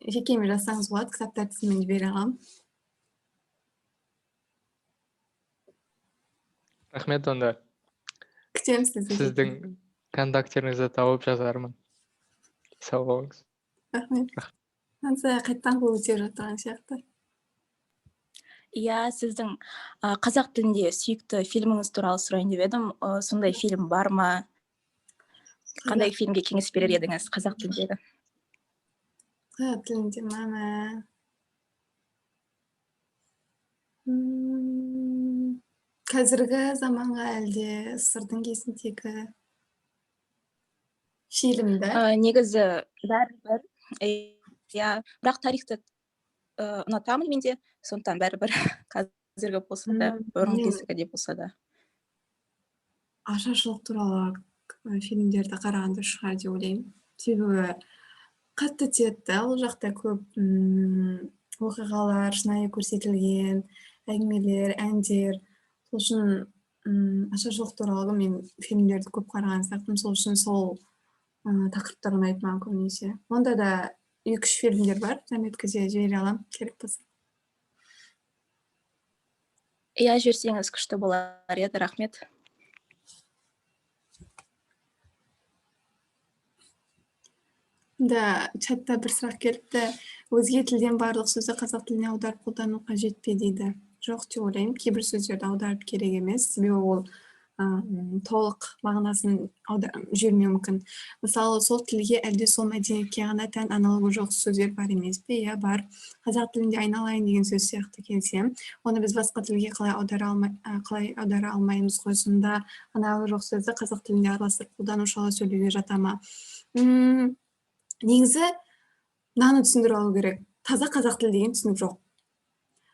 жекеме жазсаңыз болады, кітаптар тізімін бере аламын. Рахмет, онда. Күтемін сізді. Сіздің контакттеріңізді тауып жазармын. Сау болыңыз. Рахмет. Жансая қайттан қол көтеріп жатқан сияқты. Иә, сіздің қазақ тілінде сүйікті фильміңіз туралы сұрайын деп едім. Сондай фильм бар ма? Қандай фильмге кеңес берер едіңіз қазақ тіліндегі? Қазақ тілінде мама. Қазіргі заманға әлде сырдың кезіндегі фильмді? Негізі бәрібір. Иә, бірақ тарихты ұнатамын менде, сондықтан бәрібір қазіргі болса да, бұрынғы кездегі болса да. Ашаршылық туралы фильмдерді қарағанда шығар деп ойлаймын. Себебі қатты тиеді, ол жақта көп оқиғалар, шынайы көрсетілген, әңгімелер, әндер. Сол үшін ашаршылық туралы мен фильмдерді көп қараған сияқтымын. Сол үшін сол тақырыптар ұнайды маған көбінесе. Онда да 2-3 фильмдер бар, заметкіде жібере аламын, керек болса. Иә, жіберсеңіз күшті болар еді, рахмет. Да, чатта бір сұрақ келіпті. Өзге тілден барлық сөзді қазақ тіліне аударып қолдану қажет пе дейді. Жоқ деп ойлаймын, кейбір сөздерді аударып керек емес, себебі ол толық мағынасын жібермеу мүмкін. Мысалы, сол тілге әлде сол мәдениетке ғана тән аналогы жоқ сөздер бар емес пе? Иә, бар. Қазақ тілінде айналайын деген сөз сияқты келсем, оны біз басқа тілге қалай аудара алмаймыз ғой, сонда аналогы жоқ сөзді қазақ тілінде араластырып қолдану шала сөйлеуге жата ма? Негізі мынаны түсіндіріп алу керек. таза қазақ тілі деген түсінік жоқ.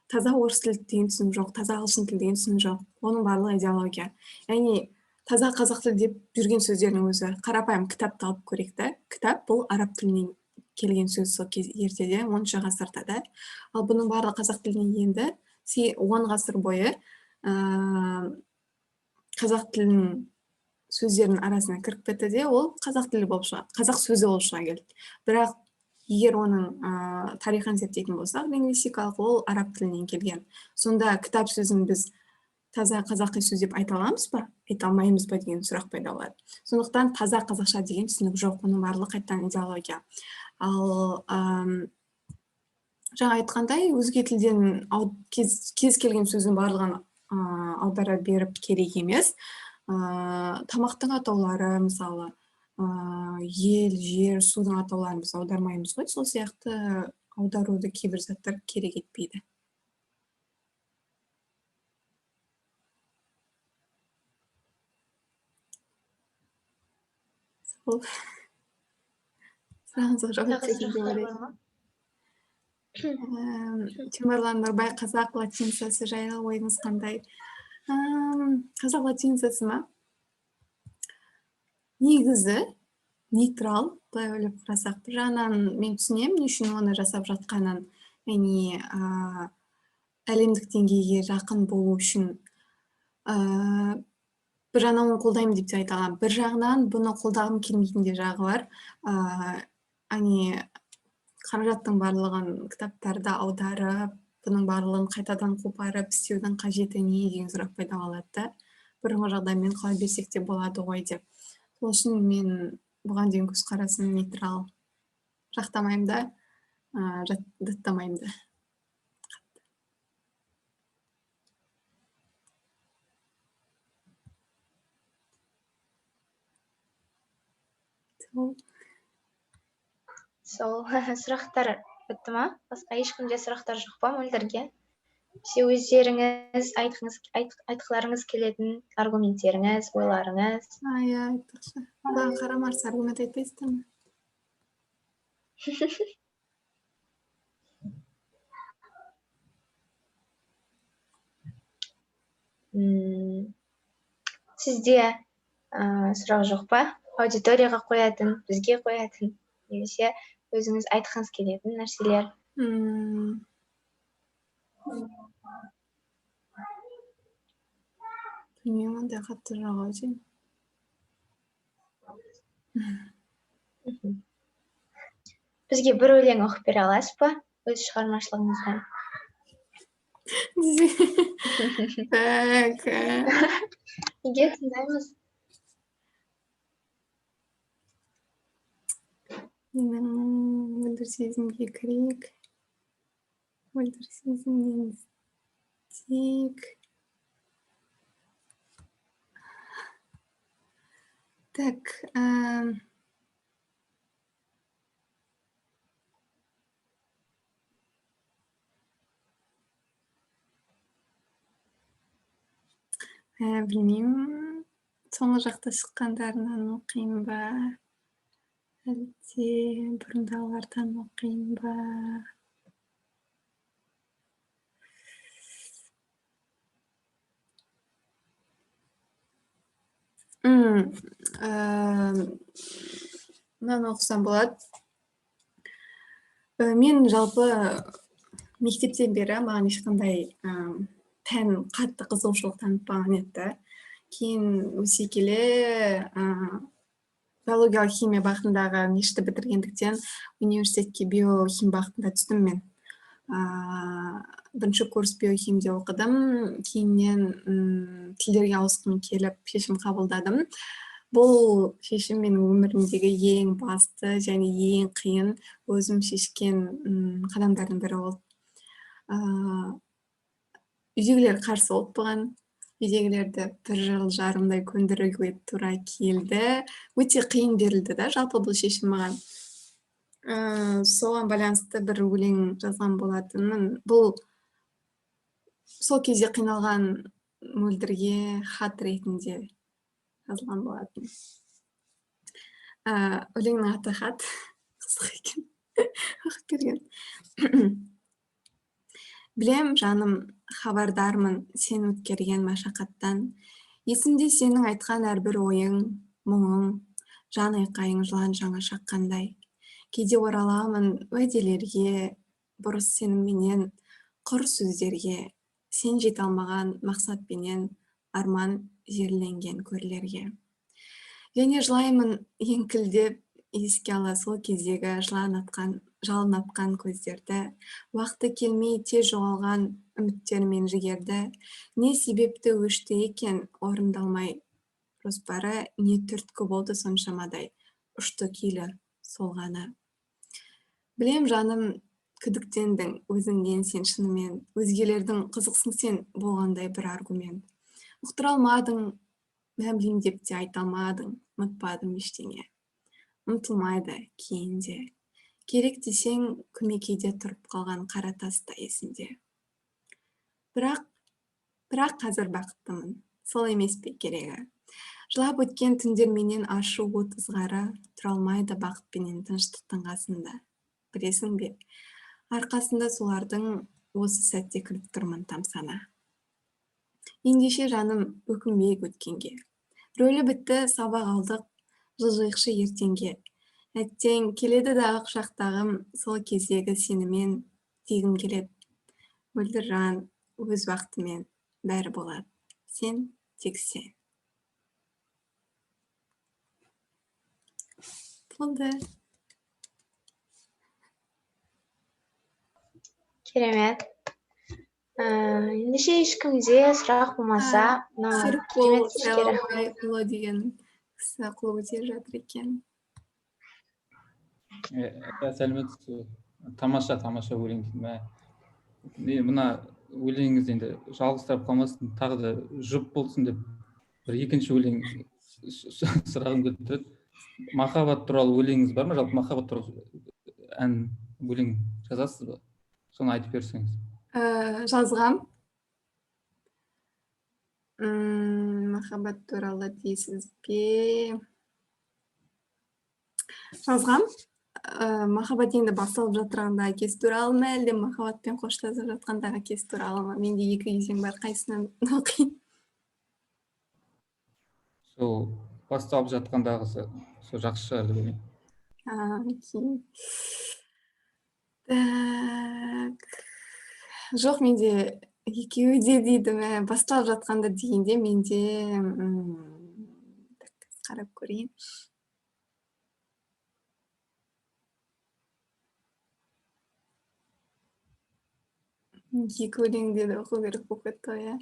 Таза орыс тілі деген түсінік жоқ, таза ағылшын тілі деген түсінік жоқ. Оның барлығы идеология. Яғни таза қазақ тілі деп жүрген сөздердің өзі қарапайым кітапты алып көрейік та. Кітап бұл араб тілінен келген сөз сол ертеде 10-шы ғасырда да. Ал бұның барлығы қазақ тіліне енді 10 ғасыр бойы қазақ тілінің сөздердің арасына кіріп кетті де, ол қазақ тілі болып шығады, қазақ сөзі болып шыға келді. Бірақ егер оның тарихын зерттейтін болсақ, лингвистикалық ол араб тілінен келген. Сонда кітап сөзін біз таза қазақи сөз деп айта аламыз ба, айта алмаймыз ба деген сұрақ пайда болады. Сондықтан таза қазақша деген түсінік жоқ, оның барлығы қайтадан идеология. Ал жаңа айтқандай, өзге тілден кез келген сөздің барлығын аудара беріп керек емес. Тамақтың атаулары, мысалы, ел, жер, судың атауларын біз аудармаймыз ғой, сол сияқты аударуды кейбір заттар керек етпейді. Сұрағыңызға жауап берейін деп ойлаймын. Темірлан Нұрбай, қазақ латиницасы жайлы ойыңыз қандай? Қазақ латиницасы ма? Негізі нейтрал, былай ойлап қарасақ, бір жағынан мен түсінемін, не үшін оны жасап жатқанын, яғни әлемдік деңгейге жақын болу үшін. Бір жағынан оны қолдаймын деп те айта аламын. Бір жағынан бұны қолдағым келмейтін де жағы бар. Қаражаттың барлығын кітаптарды аударып, бұның барлығын қайтадан қопарып істеудің қажеті не деген сұрақ пайда болады. Бұрынғы жағдаймен қалай берсек те болады ғой деп. Сол үшін мен бұған дейін көзқарасым нейтрал. Жақтамаймын да, жаттамаймын да. Сол сұрақтар бітті ма? Басқа ешкімде сұрақтар жоқ па мөлдірге? Өздеріңіз айтқыларыңыз келетін аргументтеріңіз, ойларыңыз? Иә, айтпақшы. Бұған қарамарсы аргумент айтпайсыздар ма? Сізде сұрақ жоқ па? Аудиторияға қоятын, бізге қоятын, немесе өзіңіз айтқыңыз келетін нәрселер? Білмеймін, ондай қатты жоқ ау деймін. Бізге бір өлең оқып бере аласыз ба? Өз шығармашылығыңыздан. Так. Неге тыңдаймыз? Менің мөлдір сезімге кірейік. Мөлдір сезімнен іздейік. Так. Білмеймін. Соңғы жақта шыққандарынан оқиын ба? Әлде бұрындағылардан оқиын ба? Мынаны оқысам болады. Мен жалпы мектептен бері маған ешқандай пән қатты қызығушылық танытпаған еді. Кейін өсе келе биологиялық химия бағытындағы мешітті бітіргендіктен университетке биохим бағытында түстім мен. Бірінші курс биохимия оқыдым, кейіннен тілдерге ауысқым келіп шешім қабылдадым. Бұл шешім менің өмірімдегі ең басты және ең қиын өзім шешкен қадамдардың бірі болды. Үйдегілер қарсы болып бұған. Үйдегілерді 1 жыл жарымдай көндіруге тура келді. Өте қиын берілді да, жалпы бұл шешім маған. Соған байланысты бір өлең жазған болатынмын. Бұл сол кезде қиналған мөлдірге хат ретінде жазылған болатын. Өлеңнің аты хат. Қызық екен. Уақыт берген. Білем, жаным, хабардармын сен өткерген машақаттан. Есімде сенің айтқан әрбір ойың, мұңың, жан айқайың жылан жаңа шаққандай. Кейде ораламын уәделерге, бұрыс сенімменен, құр сөздерге, сен жете алмаған мақсатпенен, арман жерленген көрлерге. Және жылаймын еңкілдеп, еске ала сол кездегі жалын атқан көздерді, уақыты келмей тез жоғалған үміттер мен жігерді, не себепті өшті екен орындалмай жоспары, не түрткі болды соншамадай, ұшты күйлі солғаны. Білем, жаным, күдіктендің өзіңнен сен шынымен, өзгелердің қызықсың сен болғандай бір аргумент. Ұқтыра алмадың, мәмлеймін деп те айта алмадың, ұмытпадым ештеңе. Ұмытылмайды кейінде. Керек десең, көмекейде тұрып қалған қара тас та есінде. Бірақ қазір бақыттымын, сол емес пе керегі. Жылап өткен түндерменен ашу от ызғары, тұра алмайды бақытпенен тыныштықтың қасында. Білесің бе, арқасында солардың осы сәтте күліп тұрмын тамсана. Ендеше жаным, өкінбейік өткенге. Рөлі бітті, сабақ алдық, жылжиықшы ертеңге. Әттең келеді дағы құшақтағым, сол кездегі сенімен дегім келеді. Мөлдір жан, өз уақытымен бәрі болады. Сен тек сен. Болды. Керемет. Ендеше ешкімде сұрақ болмаса, Серікбол Сайлаубайұлы деген кісі қол көтеріп жатыр екен. Сәлеметсіз, тамаша өлең. Мына өлеңіңіз енді жалғызсырап қалмасын, тағы да жұп болсын деп бір екінші өлең сұрағым келіп тұрады. Махаббат туралы өлеңіңіз бар ма? Жалпы махаббат туралы ән өлең жазасыз ба? Соны айтып берсеңіз. Жазғам. Махаббат туралы дейсіз бе? Жазғам. Махаббат енді басталып жатырғанда әкесі туралы ма, әлде махаббатпен қоштасып жатқандағы әкесі туралы ма? Менде екі кезең бар, қайсынан оқиын? Сол басталып жатқандағысы сол жақсы шығар деп ойлаймын. Жоқ, менде екеуі де дейді ме, басталып жатқанда дегенде менде қарап көрейін. Екі өлеңде де оқу керек болып кетті ғой, иә.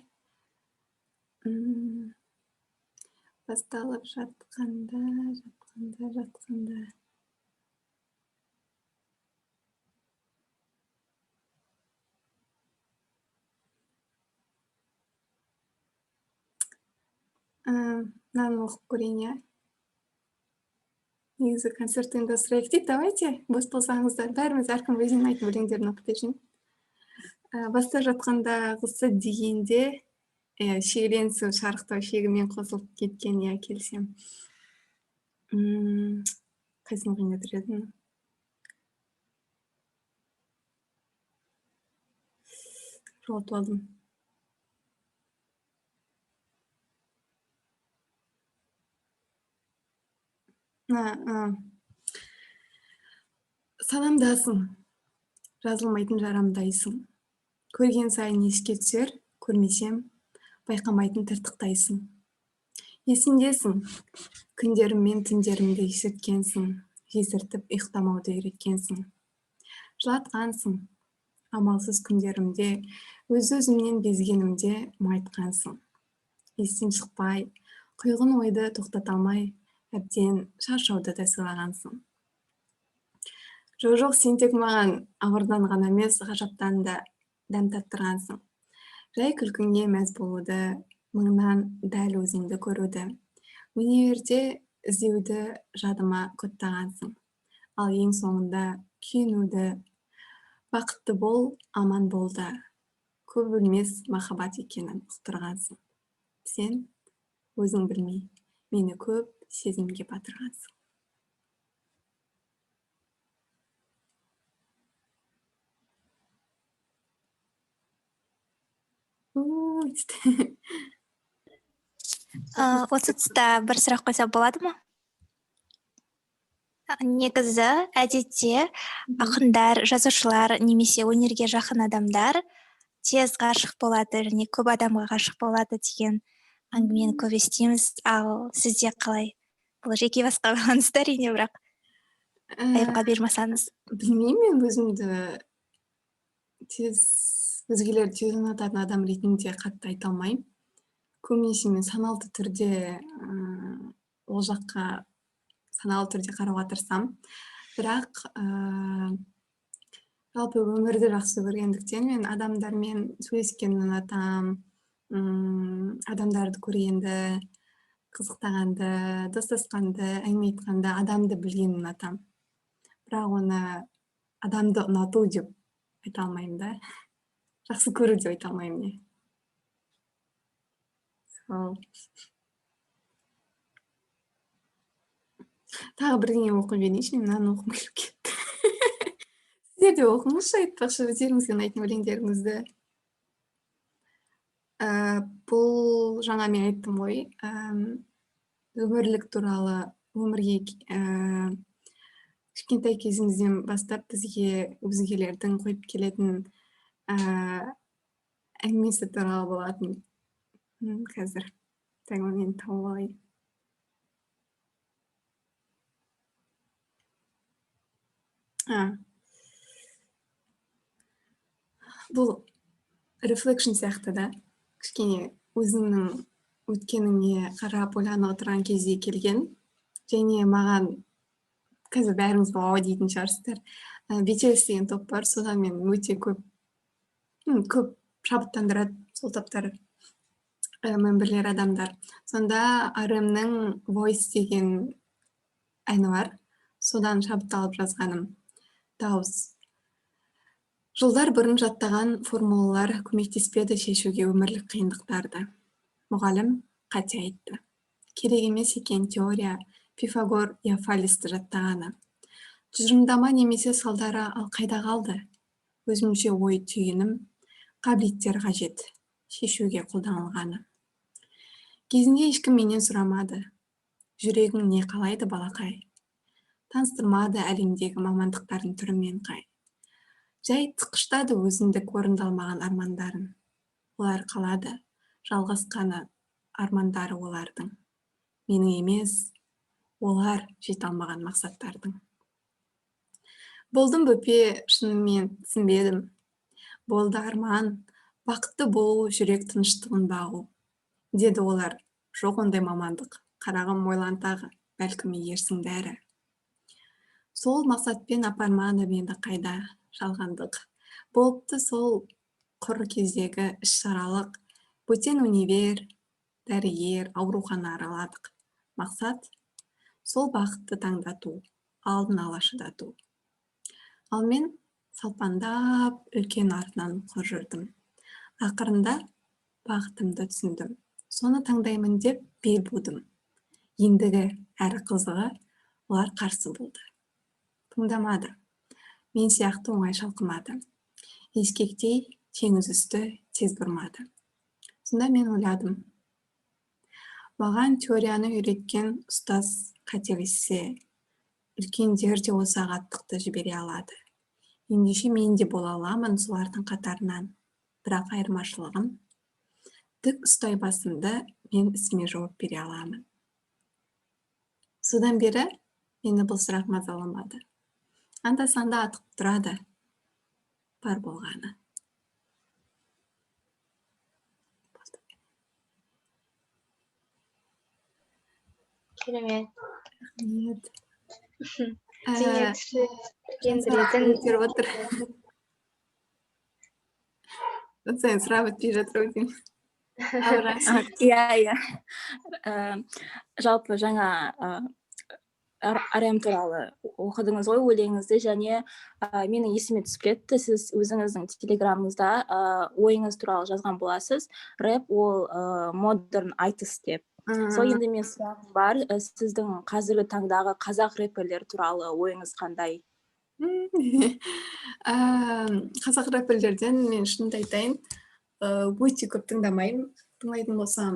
Басталып жатқанда. Мынаны оқып көрейін, иә. Негізі концерт ұйымдастырайық дейді, давайте, бос болсаңыздар, бәріміз әркім өзінің айтып өлеңдерін оқып берсін. Бастап жатқандағысы дегенде, шегеленісу, шарықтау шегімен қосылып кеткен, иә, келсем. Қайсын қиын өтір едім? Жоғалтып алдым. Санамдасың, жазылмайтын жарамдайсың. Көрген сайын еске түсер, көрмесем, байқамайтын тыртықтайсың. Есіндесің, күндерім мен түндерімді есірткенсің, жесіртіп ұйықтамауды үйреткенсің. Жылатқансың, амалсыз күндерімде, өз-өзімнен безгенімде майтқансың. Естен шықпай, құйғын ойды тоқтаталмай, әбден шаршауды да сыйлағансың. Жоқ, сен тек маған ауырдан ғана емес, ғажаптан да дәм таттырғансың. Жай күлкіңе мәз болуды, мыңнан дәл өзіңді көруді, өнерде іздеуді жадыма кодтағансың. Ал ең соңында күйінуді, бақытты бол, аман бол да, көп өлмес махаббат екенін ұқтырғансың. Сен өзің білмей, мені көп сезімге батырғансың. Осы тұста бір сұрақ қойса болады ма? Негізі әдетте ақындар, жазушылар немесе өнерге жақын адамдар тез ғашық болады және көп адамға ғашық болады деген әңгімені көп естиміз. Ал сізде қалай? Бұл жеке басқа байланысты әрине, бірақ айыпқа бермасаңыз. Білмеймін, мен өзімді өзгелерді тез ұнататын адам ретінде қатты айта алмаймын. Көбінесе мен саналды түрде ол жаққа саналы түрде қарауға тырысамын. Бірақ жалпы өмірді жақсы көргендіктен мен адамдармен сөйлескенді ұнатамын, адамдарды көргенді, қызықтағанды, достасқанды, әңгіме айтқанды, адамды білгенді ұнатамын. Бірақ оны адамды ұнату деп айта алмаймын да. Жақсы көру деп айта алмаймын. Тағы бірдеңе оқып жіберейінші, мен мынаны оқығым келіп кетті. Сіздер де оқыңызшы, айтпақшы өздеріңізге ұнайтын өлеңдеріңізді. Бұл жаңа мен айттым ғой, өмірлік туралы, өмірге кішкентай кезімізден бастап бізге өзгелердің қойып келетін әңгімесі туралы болатын. Қазір тәңірмен тауып алайын. Бұл reflection сияқты да, кішкене өзіңнің өткеніңе қарап ойланып отырған кезде келген, және маған қазір бәріңіз вау дейтін шығарсыздар. BTS деген топ бар, содан мен өте көп шабыттандырады сол топтар мемберлер адамдар. Сонда RM-нің Voice деген әні бар, содан шабытталып жазғаным. Дауыс. Жылдар бұрын жаттаған формулалар көмектеспеді шешуге өмірлік қиындықтарды. Мұғалім қате айтты. Керек емес екен теория, Пифагор Яфалисті жаттағаны. Тұжырымдама немесе салдары ал қайда қалды? Өзімше ой түйінім, қабілеттер қажет, шешуге қолданылғаны. Кезінде ешкім менен сұрамады. Жүрегің не қалайды, балақай? Таныстырмады әлемдегі мамандықтардың түрімен қай. Жай тықыштады өзіндік орындалмаған армандарын. Олар қалады, жалғасқаны армандары олардың. Менің емес, олар жете алмаған мақсаттардың. Болдым бөпе, шынымен түсінбедім. Болды арман, бақытты болу, жүрек тыныштығын бағу. Деді олар, жоқ ондай мамандық, қарағым ойлан тағы, бәлкім егерсің бәрі. Сол мақсатпен апармады мені қайда, жалғандық. Болыпты сол құр кездегі іс-шаралық, бөтен универ, дәрігер, аурухана араладық. Мақсат сол бақытты таңдату, алдын ала шыдату. Ал мен салпандап үлкен артынан құр жүрдім. Ақырында бақытымды түсіндім. Соны таңдаймын деп бел будым. Ендігі әрі қызығы олар қарсы болды. Тыңдамады. Мен сияқты оңай шалқымады. Ескектей теңіз үсті тез бұрмады. Сонда мен ойладым. Маған теорияны үйреткен ұстаз қателессе, үлкендер де осы ағаттықты жібере алады. Ендеше мен де бола аламын солардың қатарынан. Бірақ айырмашылығым, тік ұстай басымды мен ісіме жауап бере аламын. Содан бері мені бұл сұрақ мазаламады. Анда-санда атып тұрады, бар болғаны. Керемет. Нет. Көтеріп отыр. Сен сұрап өтпей жатыр өтем. Иә. Жалпы жаңа RM туралы оқыдыңыз ғой өлеңіңізді, және менің есіме түсіп кетті, сіз өзіңіздің телеграмыңызда ойыңыз туралы жазған боласыз. Рэп ол модерн айтыс деп. Сол енді мен сұрағым бар, сіздің қазіргі таңдағы қазақ рэперлер туралы ойыңыз қандай? Қазақ рэперлерден мен шынымды айтайын, өте көп тыңдамаймын. Тыңдайтын болсам,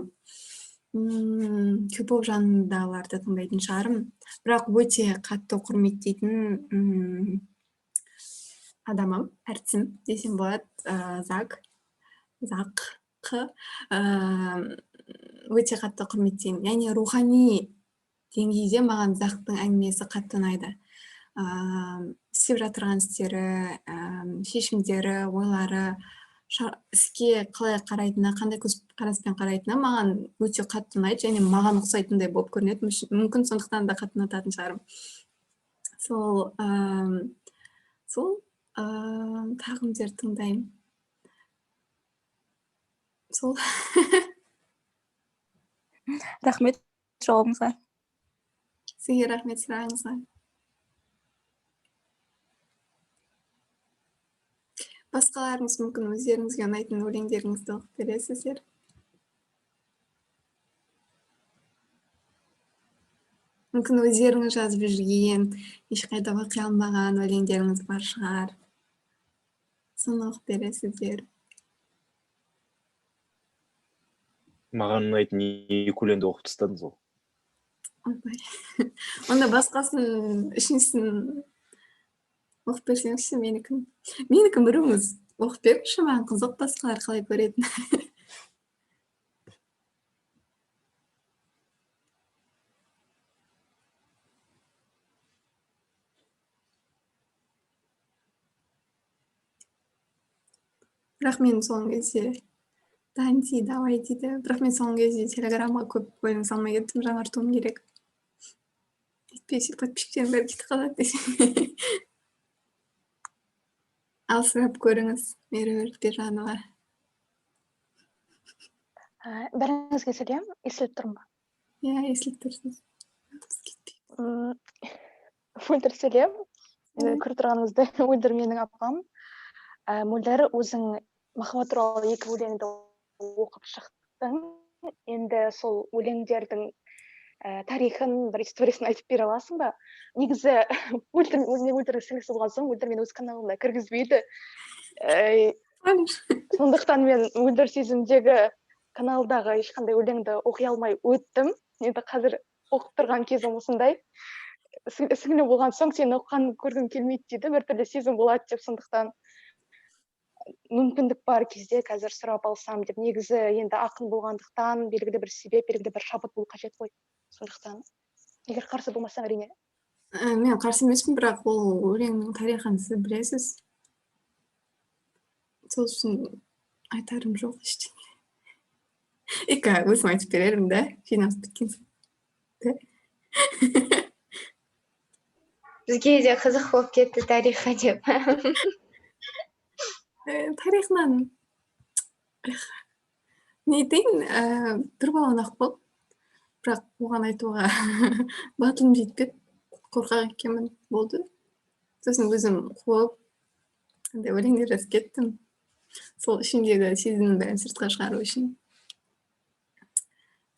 көп жанындағыларды тыңдайтын шығармын. Бірақ өте қатты құрметтейтін адамым, әртісім десем болады, Зақ өте қатты құрметтеймін. Яғни рухани деңгейде маған Зақтың әңгімесі қатты ұнайды. Істеп жатырған істері, шешімдері, ойлары, іске қалай қарайтыны, қандай көзқараспен қарайтыны маған өте қатты ұнайды, және маған ұқсайтындай болып көрінеді. Мүмкін сондықтан да қатты ұнататын шығармын. Сол тағы кімдерді тыңдаймын. Сол. Рахмет жауабыңызға. Сізге рахмет сұрағыңызға. Басқаларыңыз мүмкін өздеріңізге ұнайтын өлеңдеріңізді оқып бересіздер. Мүмкін өздеріңіз жазып жүрген, ешқайда оқи алмаған өлеңдеріңіз бар шығар. Соны оқып бересіздер. Маған ұнайтын екі өлеңді оқып тастадыңыз ғой. Онда басқасын үшіншісін оқып берсеңізші, менікін біріңіз оқып беріңізші, маған қызық басқалар қалай көретін. Бірақ мен соңғы кезде Данди, давай дейді. Бірақ мен соңғы кезде телеграмға көп өлең салмай кеттім, жаңартуым керек. Етпесе подписчиктерім бәрі кетіп қалады десем. Ал сұрап көріңіз, Меруерт Бержанова. Бәріңізге сәлем, естіліп тұрмын ба? Иә, естіліп тұрсыз. Мөлдір сәлем. Көріп тұрғаныңызды Мөлдір менің апам. Мөлдір, өзің махаббат туралы екі өлеңді оқып шықтың. Енді сол өлеңдердің тарихын, бір историясын айтып бере аласың ба? Негізі Мөлдірдің сіңлісі болған соң, Мөлдір мені өз каналына кіргізбейді. Сондықтан мен Мөлдір сезімдегі каналдағы ешқандай өлеңді оқи алмай өттім. Енді қазір оқып тұрған кезім осындай. Сіңлі болған соң сені оқығанын көргім келмейді дейді, біртүрлі сезім болады деп, сондықтан мүмкіндік бар кезде қазір сұрап алсам деп. Негізі енді ақын болғандықтан белгілі бір себеп, белгілі бір шабыт болу қажет қой. Сондықтан егер қарсы болмасаң, әрине. Мен қарсы емеспін, бірақ ол өлеңнің тарихын сіз білесіз. Сол үшін айтарым жоқ ештеңе. Өзім айтып берерім да, жинап біткен соң. Бізге де қызық болып кетті тарихы деп. Тарихынан не айтайын, бір баланы ақ болып, бірақ оған айтуға батылым жетпеді, қорқақ екенмін, болды. Сосын өзім қуып, өлеңдер жазып кеттім. Сол ішімдегі сезімнің бәрін сыртқа шығару үшін.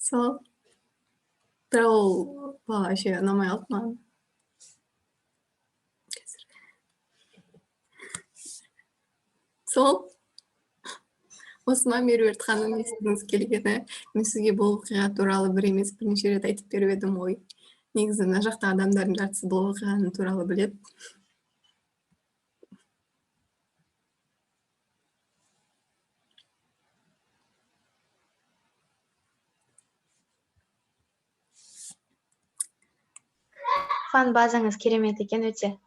Сол, бірақ ол бала ше ұнамай қалды маған. Сол, осыма Меруерт ханым естігіңіз келгені, мен сізге бұл оқиға туралы бір емес бірнеше рет айтып беріп едім ғой. Негізі мына жақта адамдардың жартысы бұл оқиғаны туралы біледі. Фан базаңыз керемет екен өте.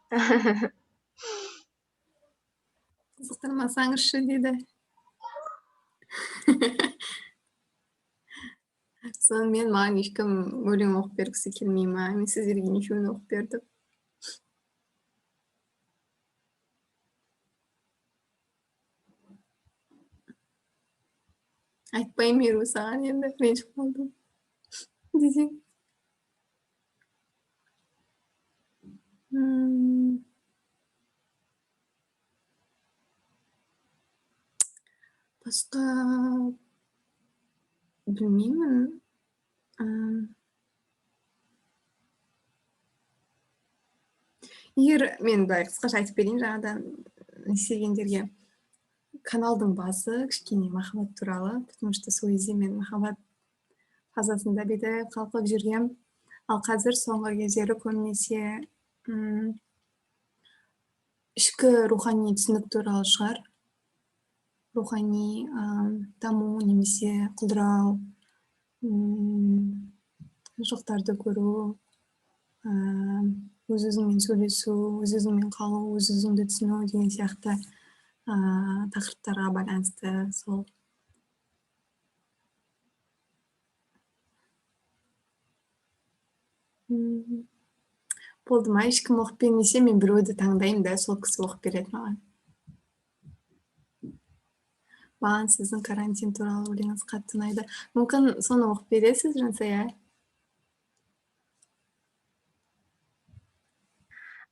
Қызықтырмасаңызшы дейді. Сонымен маған ешкім өлең оқып бергісі келмей ма? Мен сіздерге нешеуін оқып бердім. Айтпаймын Меру саған енді, ренжіп қалдым. Десең. Басқа білмеймін. Егер мен былай қысқаша айтып берейін жаңадан естігендерге. каналдың басы кішкене махаббат туралы, потому что сол кезде мен махаббат фазасында беді қалқып жүргем. Ал қазір соңғы кездері көбінесе ішкі рухани түсінік туралы шығар. Рухани даму немесе құлдырау, жоқтарды көру, өз өзіңмен сөйлесу, өз өзіңмен қалу, өз өзіңді түсіну деген сияқты тақырыптарға байланысты сол. Болды ма, ешкім оқып бермесе, мен біреуді таңдаймын да, сол кісі оқып береді маған. Маған сіздің карантин туралы өлеңіңіз қатты ұнайды. Мүмкін соны оқып бересіз, Жансая?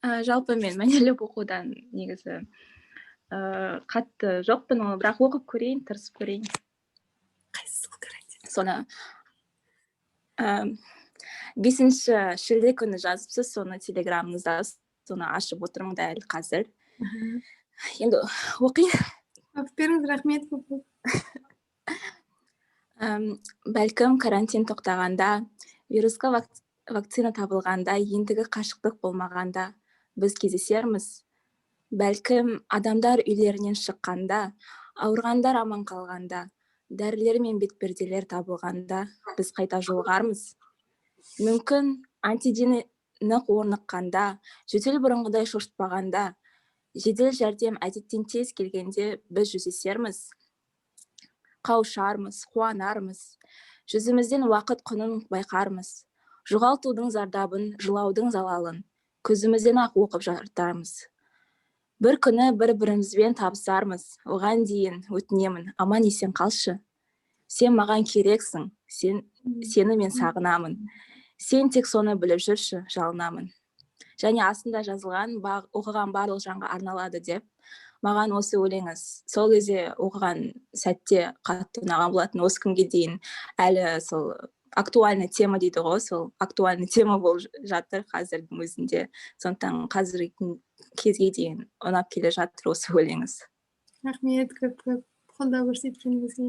Жалпы мен мәнерлеп оқудан негізі қатты жоқпын, оны бірақ оқып көрейін, тырысып көрейін. Қайсысы карантин? Соны 5 шілде күні жазыпсыз, соны телеграмыңызда, соны ашып отырмын дәл қазір. Енді оқиын. Оқып беріңіз, рахмет. Бәлкім карантин тоқтағанда, вирусқа вакцина табылғанда, ендігі қашықтық болмағанда біз кездесерміз. Бәлкім адамдар үйлерінен шыққанда, ауырғандар аман қалғанда, дәрілер мен бетперделер табылғанда біз қайта жолығармыз. Мүмкін антидене нық орныққанда, жөтел бұрынғыдай шошытпағанда, жедел жәрдем әдеттен тез келгенде біз жүздесерміз. Қауышармыз, қуанармыз, жүзімізден уақыт құнын байқармыз. Жоғалтудың зардабын, жылаудың залалын көзімізден ақ оқып жатармыз. Бір күні бір-бірімізбен табысармыз. Оған дейін өтінемін, аман есен қалшы. Сен маған керексің, сені мен сағынамын. Сен тек соны біліп жүрші, жалынамын. Және астында жазылған, оқыған барлық жанға арналады деп, маған осы өлеңіз сол кезде оқыған сәтте қатты ұнаған болатын. Осы күнге дейін әлі сол актуальный тема дейді ғой, сол актуальный тема болып жатыр қазірдің өзінде. Сондықтан қазіргі кезге дейін ұнап келе жатыр осы өлеңіз. Рахмет, көп қолдау көрсеткеніңізге.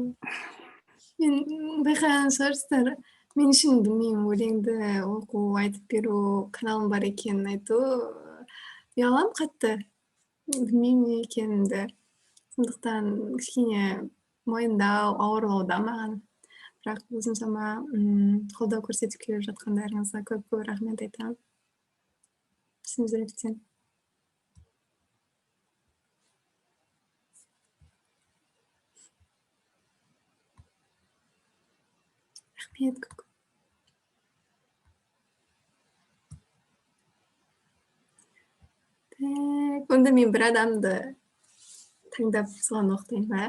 Мен байқаған шығарсыздар, мен үшін білмеймін, өлеңді оқу, айтып беру, каналым бар екенін айту ұялам қатты. Білмеймін екенімді. Сондықтан кішкене мойындау, ауырлауда маған. Бірақ осыншама қолдау көрсетіп келіп жатқандарыңызға көп рахмет айтамын. Шын жүректен. Рахмет көп. Онда мен бір адамды таңдап соған оқытайын ба?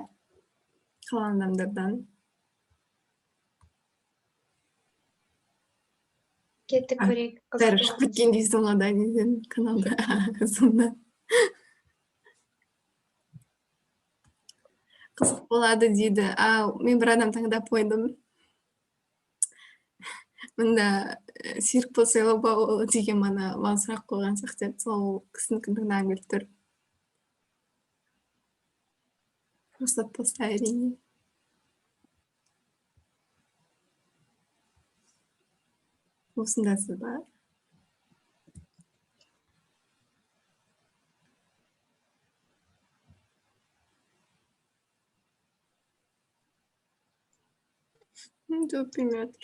Қалған адамдардан. Кеттік көрейік. Бәрі шығып кеткендей соңада неден каналда соңда. Қызық болады дейді. Мен бір адам таңдап қойдым. Мұнда серік болса ол деген маған сұрақ қойған сияқты, сол кісінің тыңдағым келіп тұр. Рұқсат болса әрине. Осындасыз ба? Жоқ, білмей отыр.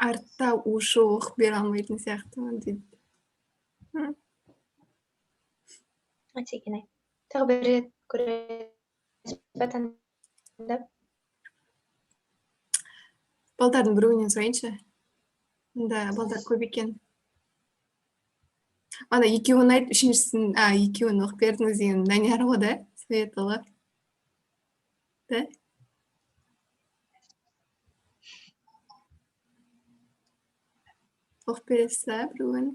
Артта ушы оқып бере алмайтын сияқты дейді. Атекене. Тағы бір рет көресіз бе таңдап? Балдардың біреуінен сұрайыншы. Мұнда балдар көп екен. Ана екеуін айт, үшіншісін, екеуін оқып бердіңіз деген Данияр ғой да, Светова. Да? Оқып бересіз ба біреуін?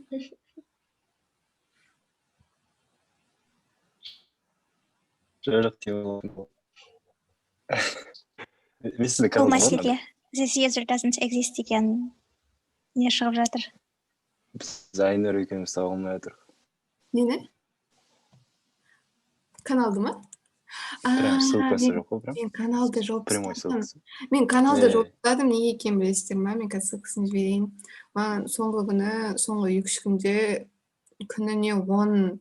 Бұл мәселе The Theater Doesn't Exist деген не шығып жатыр. Біз Айнұр екеуміз таба алмай жатырмық. Нені? Каналды ма? Прям ссылкасы Мен жоқ қой, прям. мен каналды жауып Прямой тастадым. ссылкасы. Мен каналды Э. жауып тастадым, неге екенін білесіздер ма? Мен қазір ссылкасын жіберейін. Маған соңғы 2-3 күнде күніне 10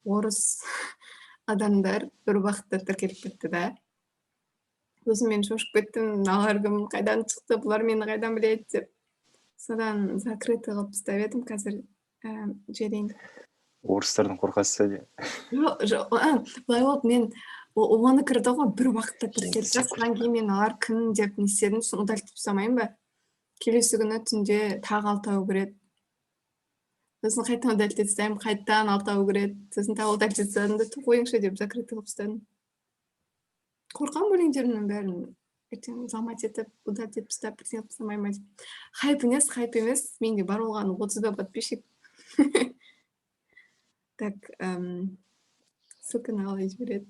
орыс адамдар бір уақытта тіркеліп кетті да. Сосын мен шошып кеттім, мыналар кім, қайдан шықты, бұлар мені қайдан біледі деп. Содан закрытый қылып тастап едім, қазір жіберейін. Орыстардың қорқасы де. Былай болды, мен оны кірді ғой, бір уақытта тіркеліп та, содан кейін мен алар кім деп не істедім, сосын удалить тастамайын ба? Келесі күні түнде тағы 6 кіреді. Сосын қайтадан удалить тастаймын, қайтадан 6 кіреді. Сосын тағы удалить тастадым да, қойыңшы деп закрытый қылып тастадым. Қорқамын өлеңдерімнің бәрін ертең залмат етіп, удалить етіп тастап, бірдеңе қылып тастамай ма деп. Хайп емес, менде бар болғаны 30 подписчик. Так, ссылканы қалай жібереді?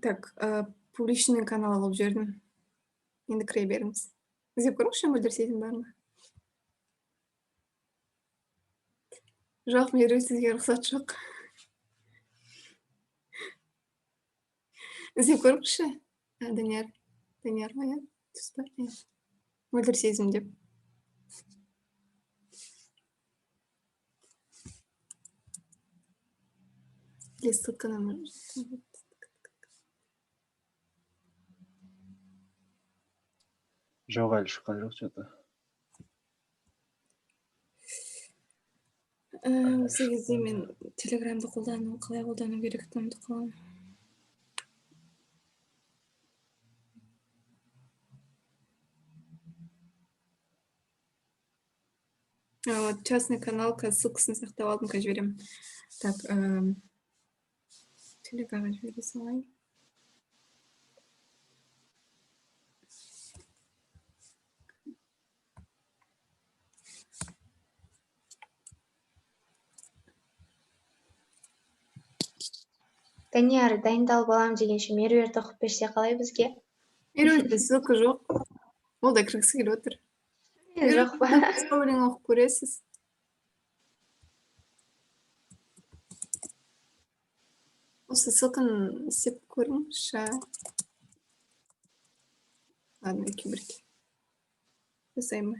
Так, публичный канал алып жібердім. Енді кіре беріңіз. Іздеп көріңізші, мөлдір сезім бар ма? Жоқ, Меруерт, сізге рұқсат жоқ. Іздеп көріңізші. Данияр ма еді? Түс па? Мөлдір сезім деп. Или ссылканы Жоқ, әлі шыққан жоқ что-то. Осы кезде мен телеграмды қолдану, қалай қолдану керектігін ұмытып қалдым. Вот частный канал, ссылкасын сақтап алдым, қазір жіберемін. Так, телегаға жібере салайын. Данияр, дайындалып алам дегенше Меруерт оқып берсе қалай бізге? Меруертте ссылка жоқ. Ол да кіргісі келіп отыр. Жоқ па? Өлең оқып көресіз. Осы ссылканы істеп көріңізші. Ладно, екі-бірге. Жасайын ба?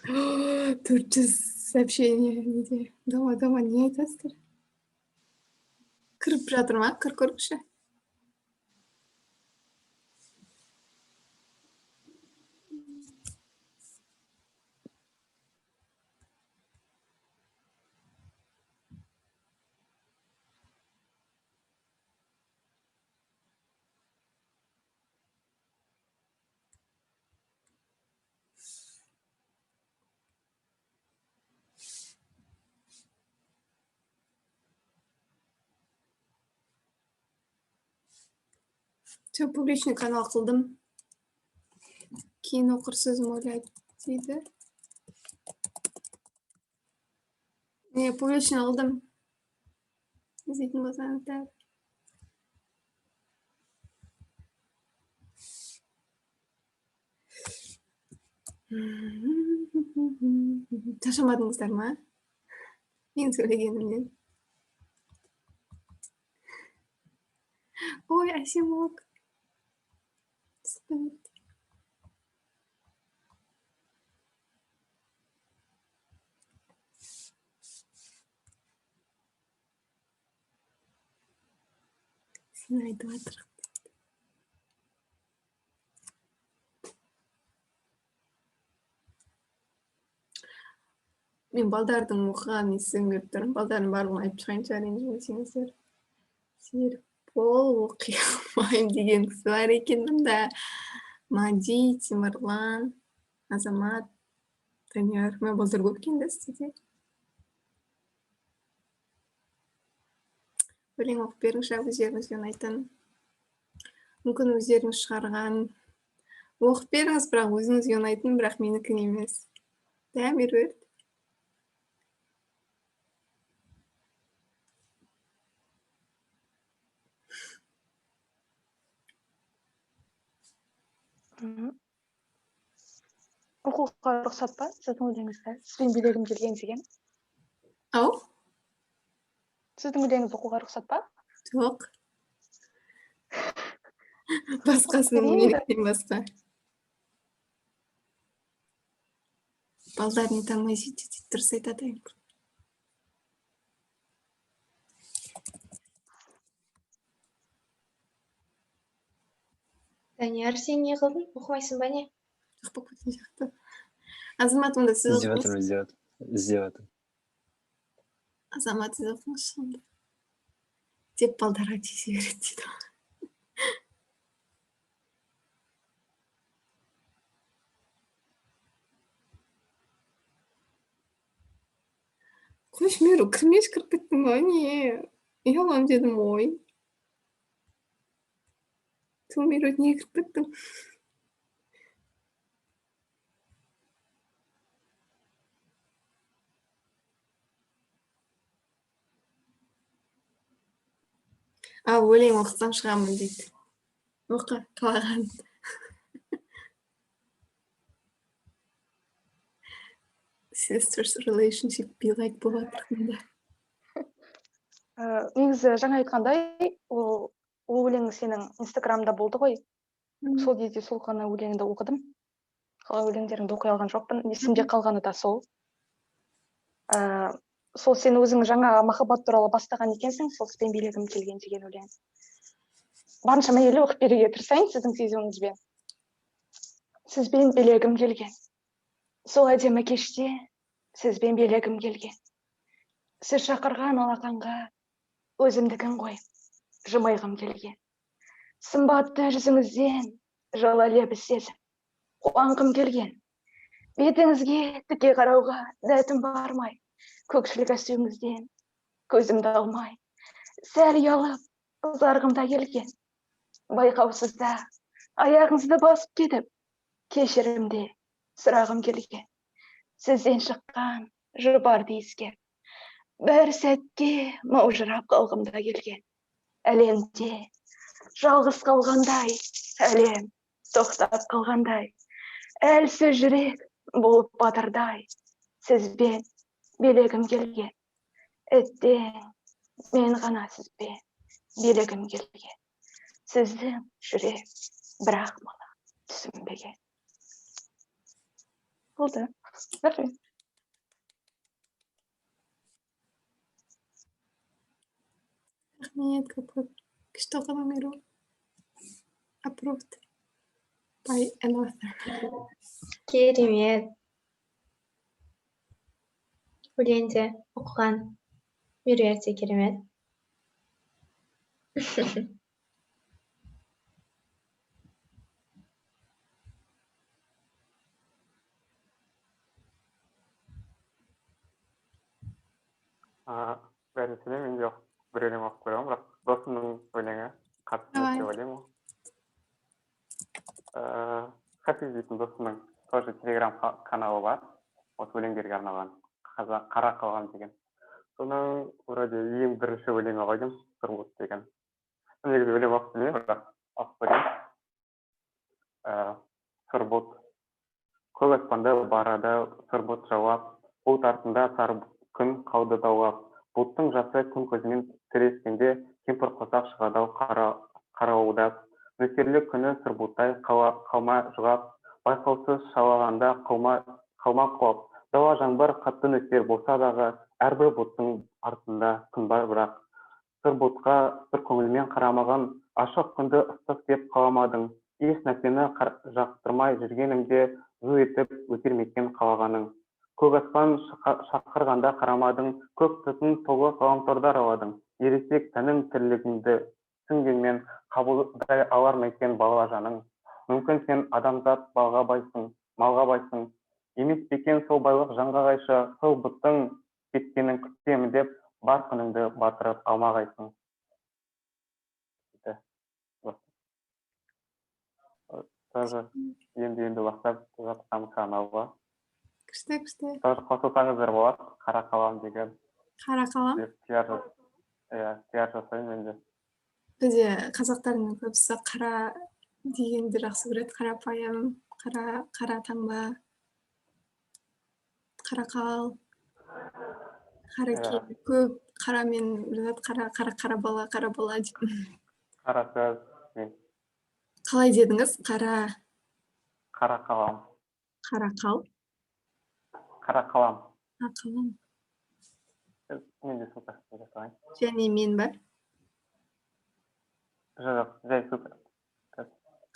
400 сообщение. Дома, не айтасыздар? Кіріп жатыр ма? Кір көріңізші. Все, публичный канал қылдым. Кейін оқырсыз ойлайды дейді. Публичный қылдым. Іздейтін болсаңыздар. Шаршамадыңыздар ма? Мен сөйлегенімнен. Ой, әсемок. Сені айтып жатыр. Мен балдардың оқыған несін көріп тұрмын. Балдардың барлығын айтып шығайын шығар, ренжімесеңіздер. Серікбол оқи алмаймын деген кісі бар екен мұнда. Мади, Тимірлан, Азамат, Данияр. Мен балдар көп екен да сізде. Өлең оқып беріңізші, өздеріңізбен айтын. Мүмкін өздеріңіз шығарған Оқып беріңіз, бірақ өзіңізге ұнайтын, бірақ менікін емес. Да, Меруерт? Оқуға рұқсат па сіздің өлеңіңізді? Сізбен билегім келген деген. Ау? Сіздің өлеңіңіз оқуға рұқсат па? Жоқ. Басқасының менен басқа. Балдар не тормозите дейді, дұрыс айтады. Данияр, сен не қылдың? Оқымайсың ба не? Жоқ болып кеткен сияқты. Азамат, онда сіз оқыңыз. іздеватырмын. Азамат, сіз оқыңызшы онда. Деп балдарға тиісе береді дейді. Қойш, Меру, кірмеш кіріп кеттің ба? Не? Ұялам дедім ғой. Ту, Меру, не кіріп кеттің? Өлең оқысам шығамын дейді. Оқы, қалаған. Sisters relationship be like болады мында. Негізі жаңа айтқандай, ол өлең сенің инстаграмда болды ғой. Сол кезде сол ғана өлеңді оқыдым. Қалған өлеңдеріңді оқи алған жоқпын. Есімде қалғаны да сол. Сол сен өзің жаңа махаббат туралы бастаған екенсің, сол сізбен билегім келген деген өлең. Барынша мәйелі оқып беруге тырысайын сіздің сезіміңізбен. Сізбен билегім келген. Сол әдемі кеште сізбен билегім келген. Сіз шақырған алақанға өзімдігін қойып, жымайғым келген. Сымбатты жүзіңізден жылы лебі сезім, қуанғым келген. Бетіңізге тіке қарауға дәтім бармай, көкшіл костюміңізден көзімді алмай, сәл ұялып, зарғымда келген. Байқаусызда аяғыңызды басып кетіп, кешірімде сұрағым келген. Сізден шыққан жұпарды иіскеп, бір сәтке маужырап қалғымда келген. Әлемде жалғыз қалғандай, әлем тоқтап қалғандай, әлсіз жүрек болып батырдай, сізбен билегім келген. Әттең, мен ғана сізбен билегім келген. Сіздің жүрек бірақ мала түсінбеген. Болды. Рахмет. Рахмет, көп. Күшті оқыдың, Меру. Approved by an author. Керемет. Өлеңде оқыған Меруерт те керемет. Бәрінсіне мен де бір өлең оқып қоямын, бірақ досымның өлеңі қатты деп ойлаймын. Хафиз дейтін досымның тоже телеграм каналы бар, осы өлеңдерге арналған, қара қалған деген. Соның вроде ең бірінші өлеңі қойдым, Сұрбұт деген. Негізі өлең оқып білмеймін, бірақ оқып көрейін. Сұрбұт. Көк аспанда барады сұрбұт жауап, бұлт артында сары күн қалды даулап. Бұлттың жасы күн көзімен тірескенде, кемпір қосақ шығады қарауылдап. Нөсерлі күні сұрбұттай қалма жұғап, байқаусыз шалағанда қалма құлап. Дауа жаңбыр қатты нөсер болса дағы, әрбір бұлттың артында күн бар бірақ. Сұрбұтқа бір көңілмен қарамаған, ашық күнді ыстық деп қаламадың. Еш нәрсені жақтырмай жүргенімде, зу етіп өтермекен қалағаның. Көк аспан шақырғанда қарамадың, көк түтін толы ғаламторда араладың. Ересек тәнің тірлігіңді түсінгенмен қабылдай алар ма екен бала жаның. Мүмкін сен адамзат малға байсың. Емес пе екен сол байлық жанға қайшы, сол бұттың кеткенін күтемін деп, бар күніңді батырып алмағайсың. тоже енді бастап жатқан каналға. Күшті. Тоже қосылсаңыздар болады, қара қалам деген. Қара қалам? Пиар жасаймын мен де. Бізде қазақтардың көбісі қара дегенді жақсы көреді. Қарапайым, қара таңба, қара қал, қара киім. Көп қарамен жазады, қара бала деп. Қара сөз мен. Қалай дедіңіз? Қара қалам. Қара қал? Қара қалам. Қалам. Мен де супер жасаймын. Және мен ба? Жоқ, жай супер.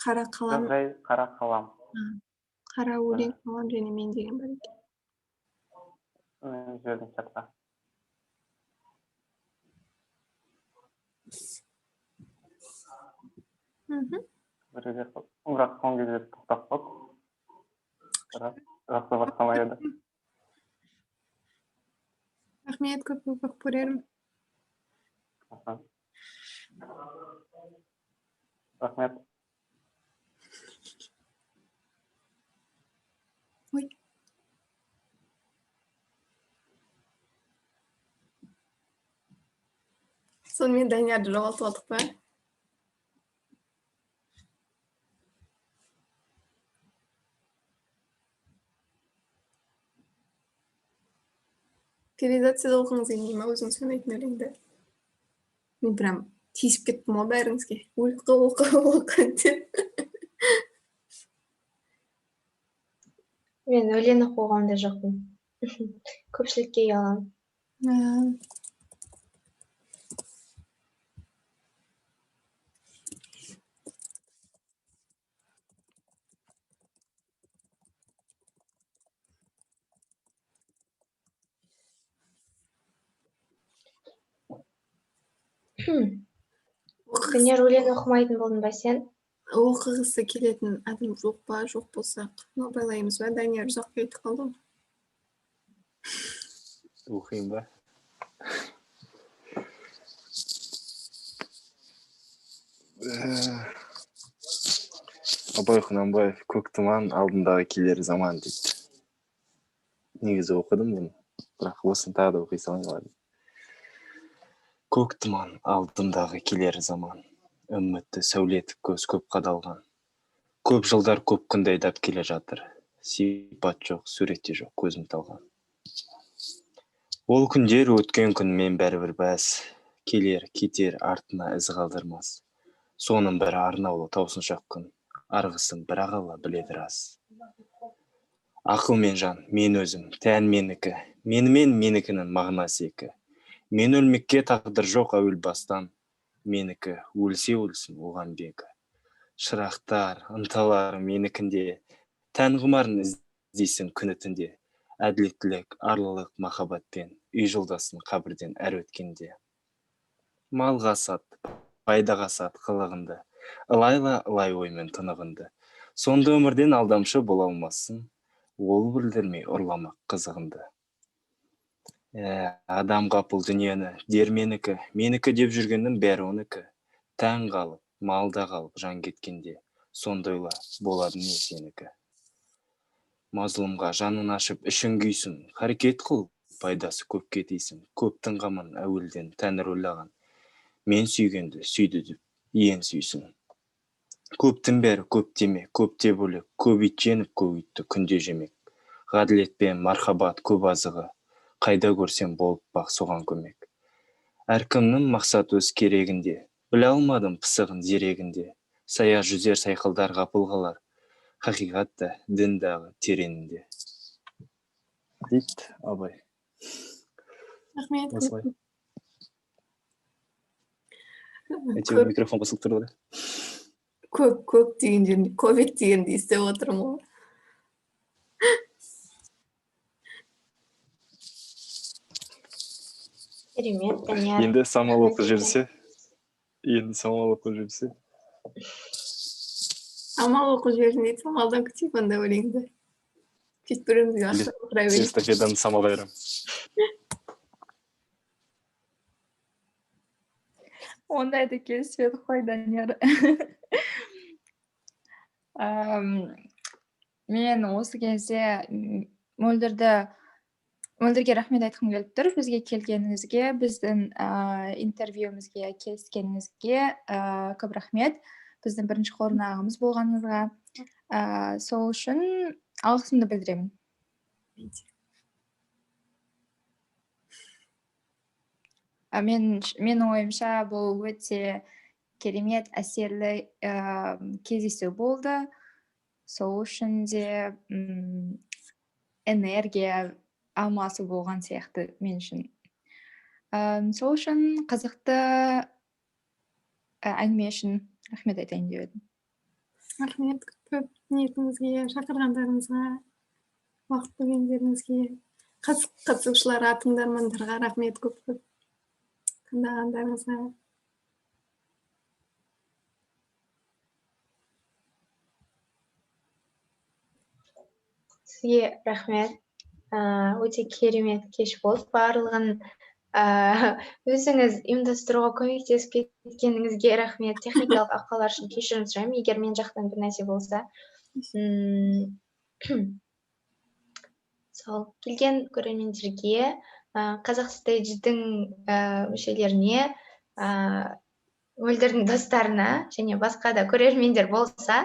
Қара қалам. Жай қара қалам. Қара өлең қалам және мен деген бар екен. Мен жібердім чатқа. Бірақ соңғы кезде тоқтап қалды. Жақсы бастамай еді. Рахмет, көп көремін. Рахмет. Ой. Сонымен Даниярды жоғалтып алдық па? Передацияда оқыңыз емей ма өзің сөйлейтін өлеңді? Мен прям тиісіп кеттім ғой бәріңізге. Оқы деп. Мен өлең оқуға ондай жоқпын. Көпшілікке ұяламын. Данияр өлең оқымайтын болдың ба сен? Оқығысы келетін адам жоқ па? Жоқ болсақ, байлаймыз ба? Данияр ұзақ кетіп қалды. Оқиын ба? Абай Құнанбаев көк тұман алдындағы келер заман дейді. Негізі оқыдым бұны, бірақ осыны тағы да оқи салайын ба? Көк тұман алдымдағы келер заман, үмітті сәулетіп көз көп қадалған. Көп жылдар көп күнді айдап келе жатыр, сипат жоқ, суретте жоқ, көзім талған. Ол күндер өткен күнмен бәрібір бәс, келер, кетер, артына із қалдырмас. Соның бірі арнаулы таусыншақ күн, арғысын бірақ Алла біледі рас. Ақыл мен жан, мен өзім, тән менікі, менімен менікінің мағынасы екі. Мен өлмекке тағдыр жоқ әуел бастан, менікі өлсе өлсін оған бегі. Шырақтар, ынталар менікінде, тән ғұмарын іздейсің күні түнде. Әділеттілік, арлылық, махаббатпен, үй жолдасын қабірден әр өткенде. Малға сат, пайдаға сат қылығынды, ылайла ылай оймен тынығынды. Сонда өмірден алдамшы бола алмассың, ол білдірмей ұрламақ қызығынды. Адам қапыл дүниені, дер менікі деп жүргеннің бәрі оныкі. Тән қалып, малда қалып, жан кеткенде, сондайла болады не сенікі. Мазлұмға жанын ашып, ішін күйсін, харекет қыл, пайдасы көп кетейсің. Көптің қамын әуелден тәңір ойлаған. Мен сүйгенді сүйді деп, ең сүйсін. Көптің бәрі көп деме, көп те бөлек, көп ит женіп, көп итті күнде жемек. Ғаділетпен мархабат көп азығы, қайда көрсем болып бақ соған көмек. Әркімнің мақсат өз керегінде, біле алмадым пысығын зерегінде. Сая жүзер сайқылдар ғапылғалар, хақиқатта діндағы тереңінде. Дейді Абай. Рахмет. Әйтеуір микрофон қосылып тұрды ғой. Көп деген жерінде, ковид дегенді естіп отырмын ғой. Керемет, Данияр. Енді самал оқып жүрсе. Самал оқып жүрсін дейді, самалдан күтейік онда өлеңді. Сөйтіп бірімізге ашып отыра берейік. Эстафетаны самалға беремін. Ондайды келіспедік қой, Данияр. Мен осы кезде Мөлдірге рахмет айтқым келіп тұр бізге келгеніңізге, біздің интервьюімізге келіскеніңізге көп рахмет. Біздің бірінші қонағымыз болғаныңызға. Сол үшін алғысымды білдіремін. Менің ойымша бұл өте керемет әсерлі кездесу болды. Сол үшін де энергия алмасы болған сияқты мен үшін. Сол үшін қызықты әңгіме үшін рахмет айтайын деп едім. Рахмет көп ниетіңізге, шақырғандарыңызға, уақыт бөлгендеріңізге, қатысушыларға, тыңдармандарға рахмет көп тыңдағандарыңызға. Сізге рахмет. Өте керемет кеш болды. Барлығын өзіңіз ұйымдастыруға көмектесіп кеткеніңізге рахмет. Техникалық ақаулар үшін кешірім сұраймын, егер мен жақтан бір нәрсе болса. Сол келген көрермендерге, Қазақ стейдждің мүшелеріне, Мөлдірдің достарына және басқа да көрермендер болса,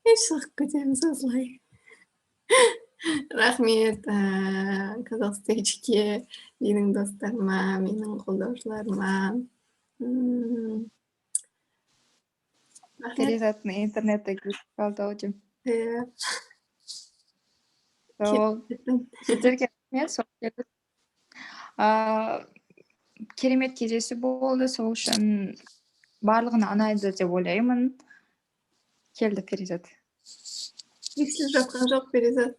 шығып кетеміз осылай. Рахмет Қазақ стейджге, менің достарыма, менің қолдаушыларыма. Перизаттың интернетті қолдау деп. Сіздерге рахмет. Керемет кездесу болды, сол үшін барлығына ұнайды деп ойлаймын. Келді Перизат. Естіліп жатқан жоқ Перизат.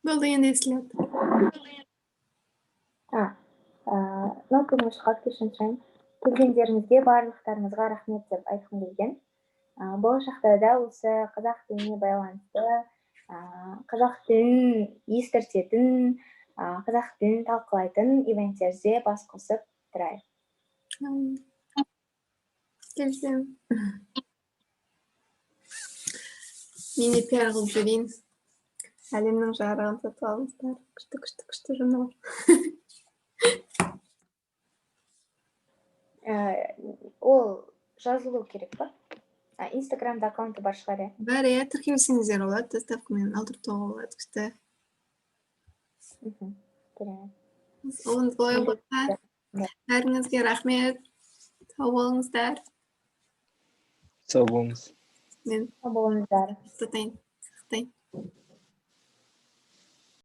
Болды, енді естіледі. Ноутбугым шығады, кешірім сұраймын. Келгендеріңізге, барлықтарыңызға рахмет деп айтқым келген. Болашақта да осы қазақ тіліне байланысты, қазақ тілін естіртетін, қазақ тілін талқылайтын ивенттерде бас қосып тұрайық. Келсем. Мені пиар қылып жіберейін. Әлемнің жарығын сатып алыңыздар. Күшті журнал. Ол жазылу керек па? Инстаграмда аккаунты бар шығар. Бар, тіркелсеңіздер болады, доставкамен алдырып тауға болады. Күшті. Олай болса, бәріңізге рахмет. Сау болыңыздар. Сау болыңыз. Сау болыңыздар. Сақтайтын.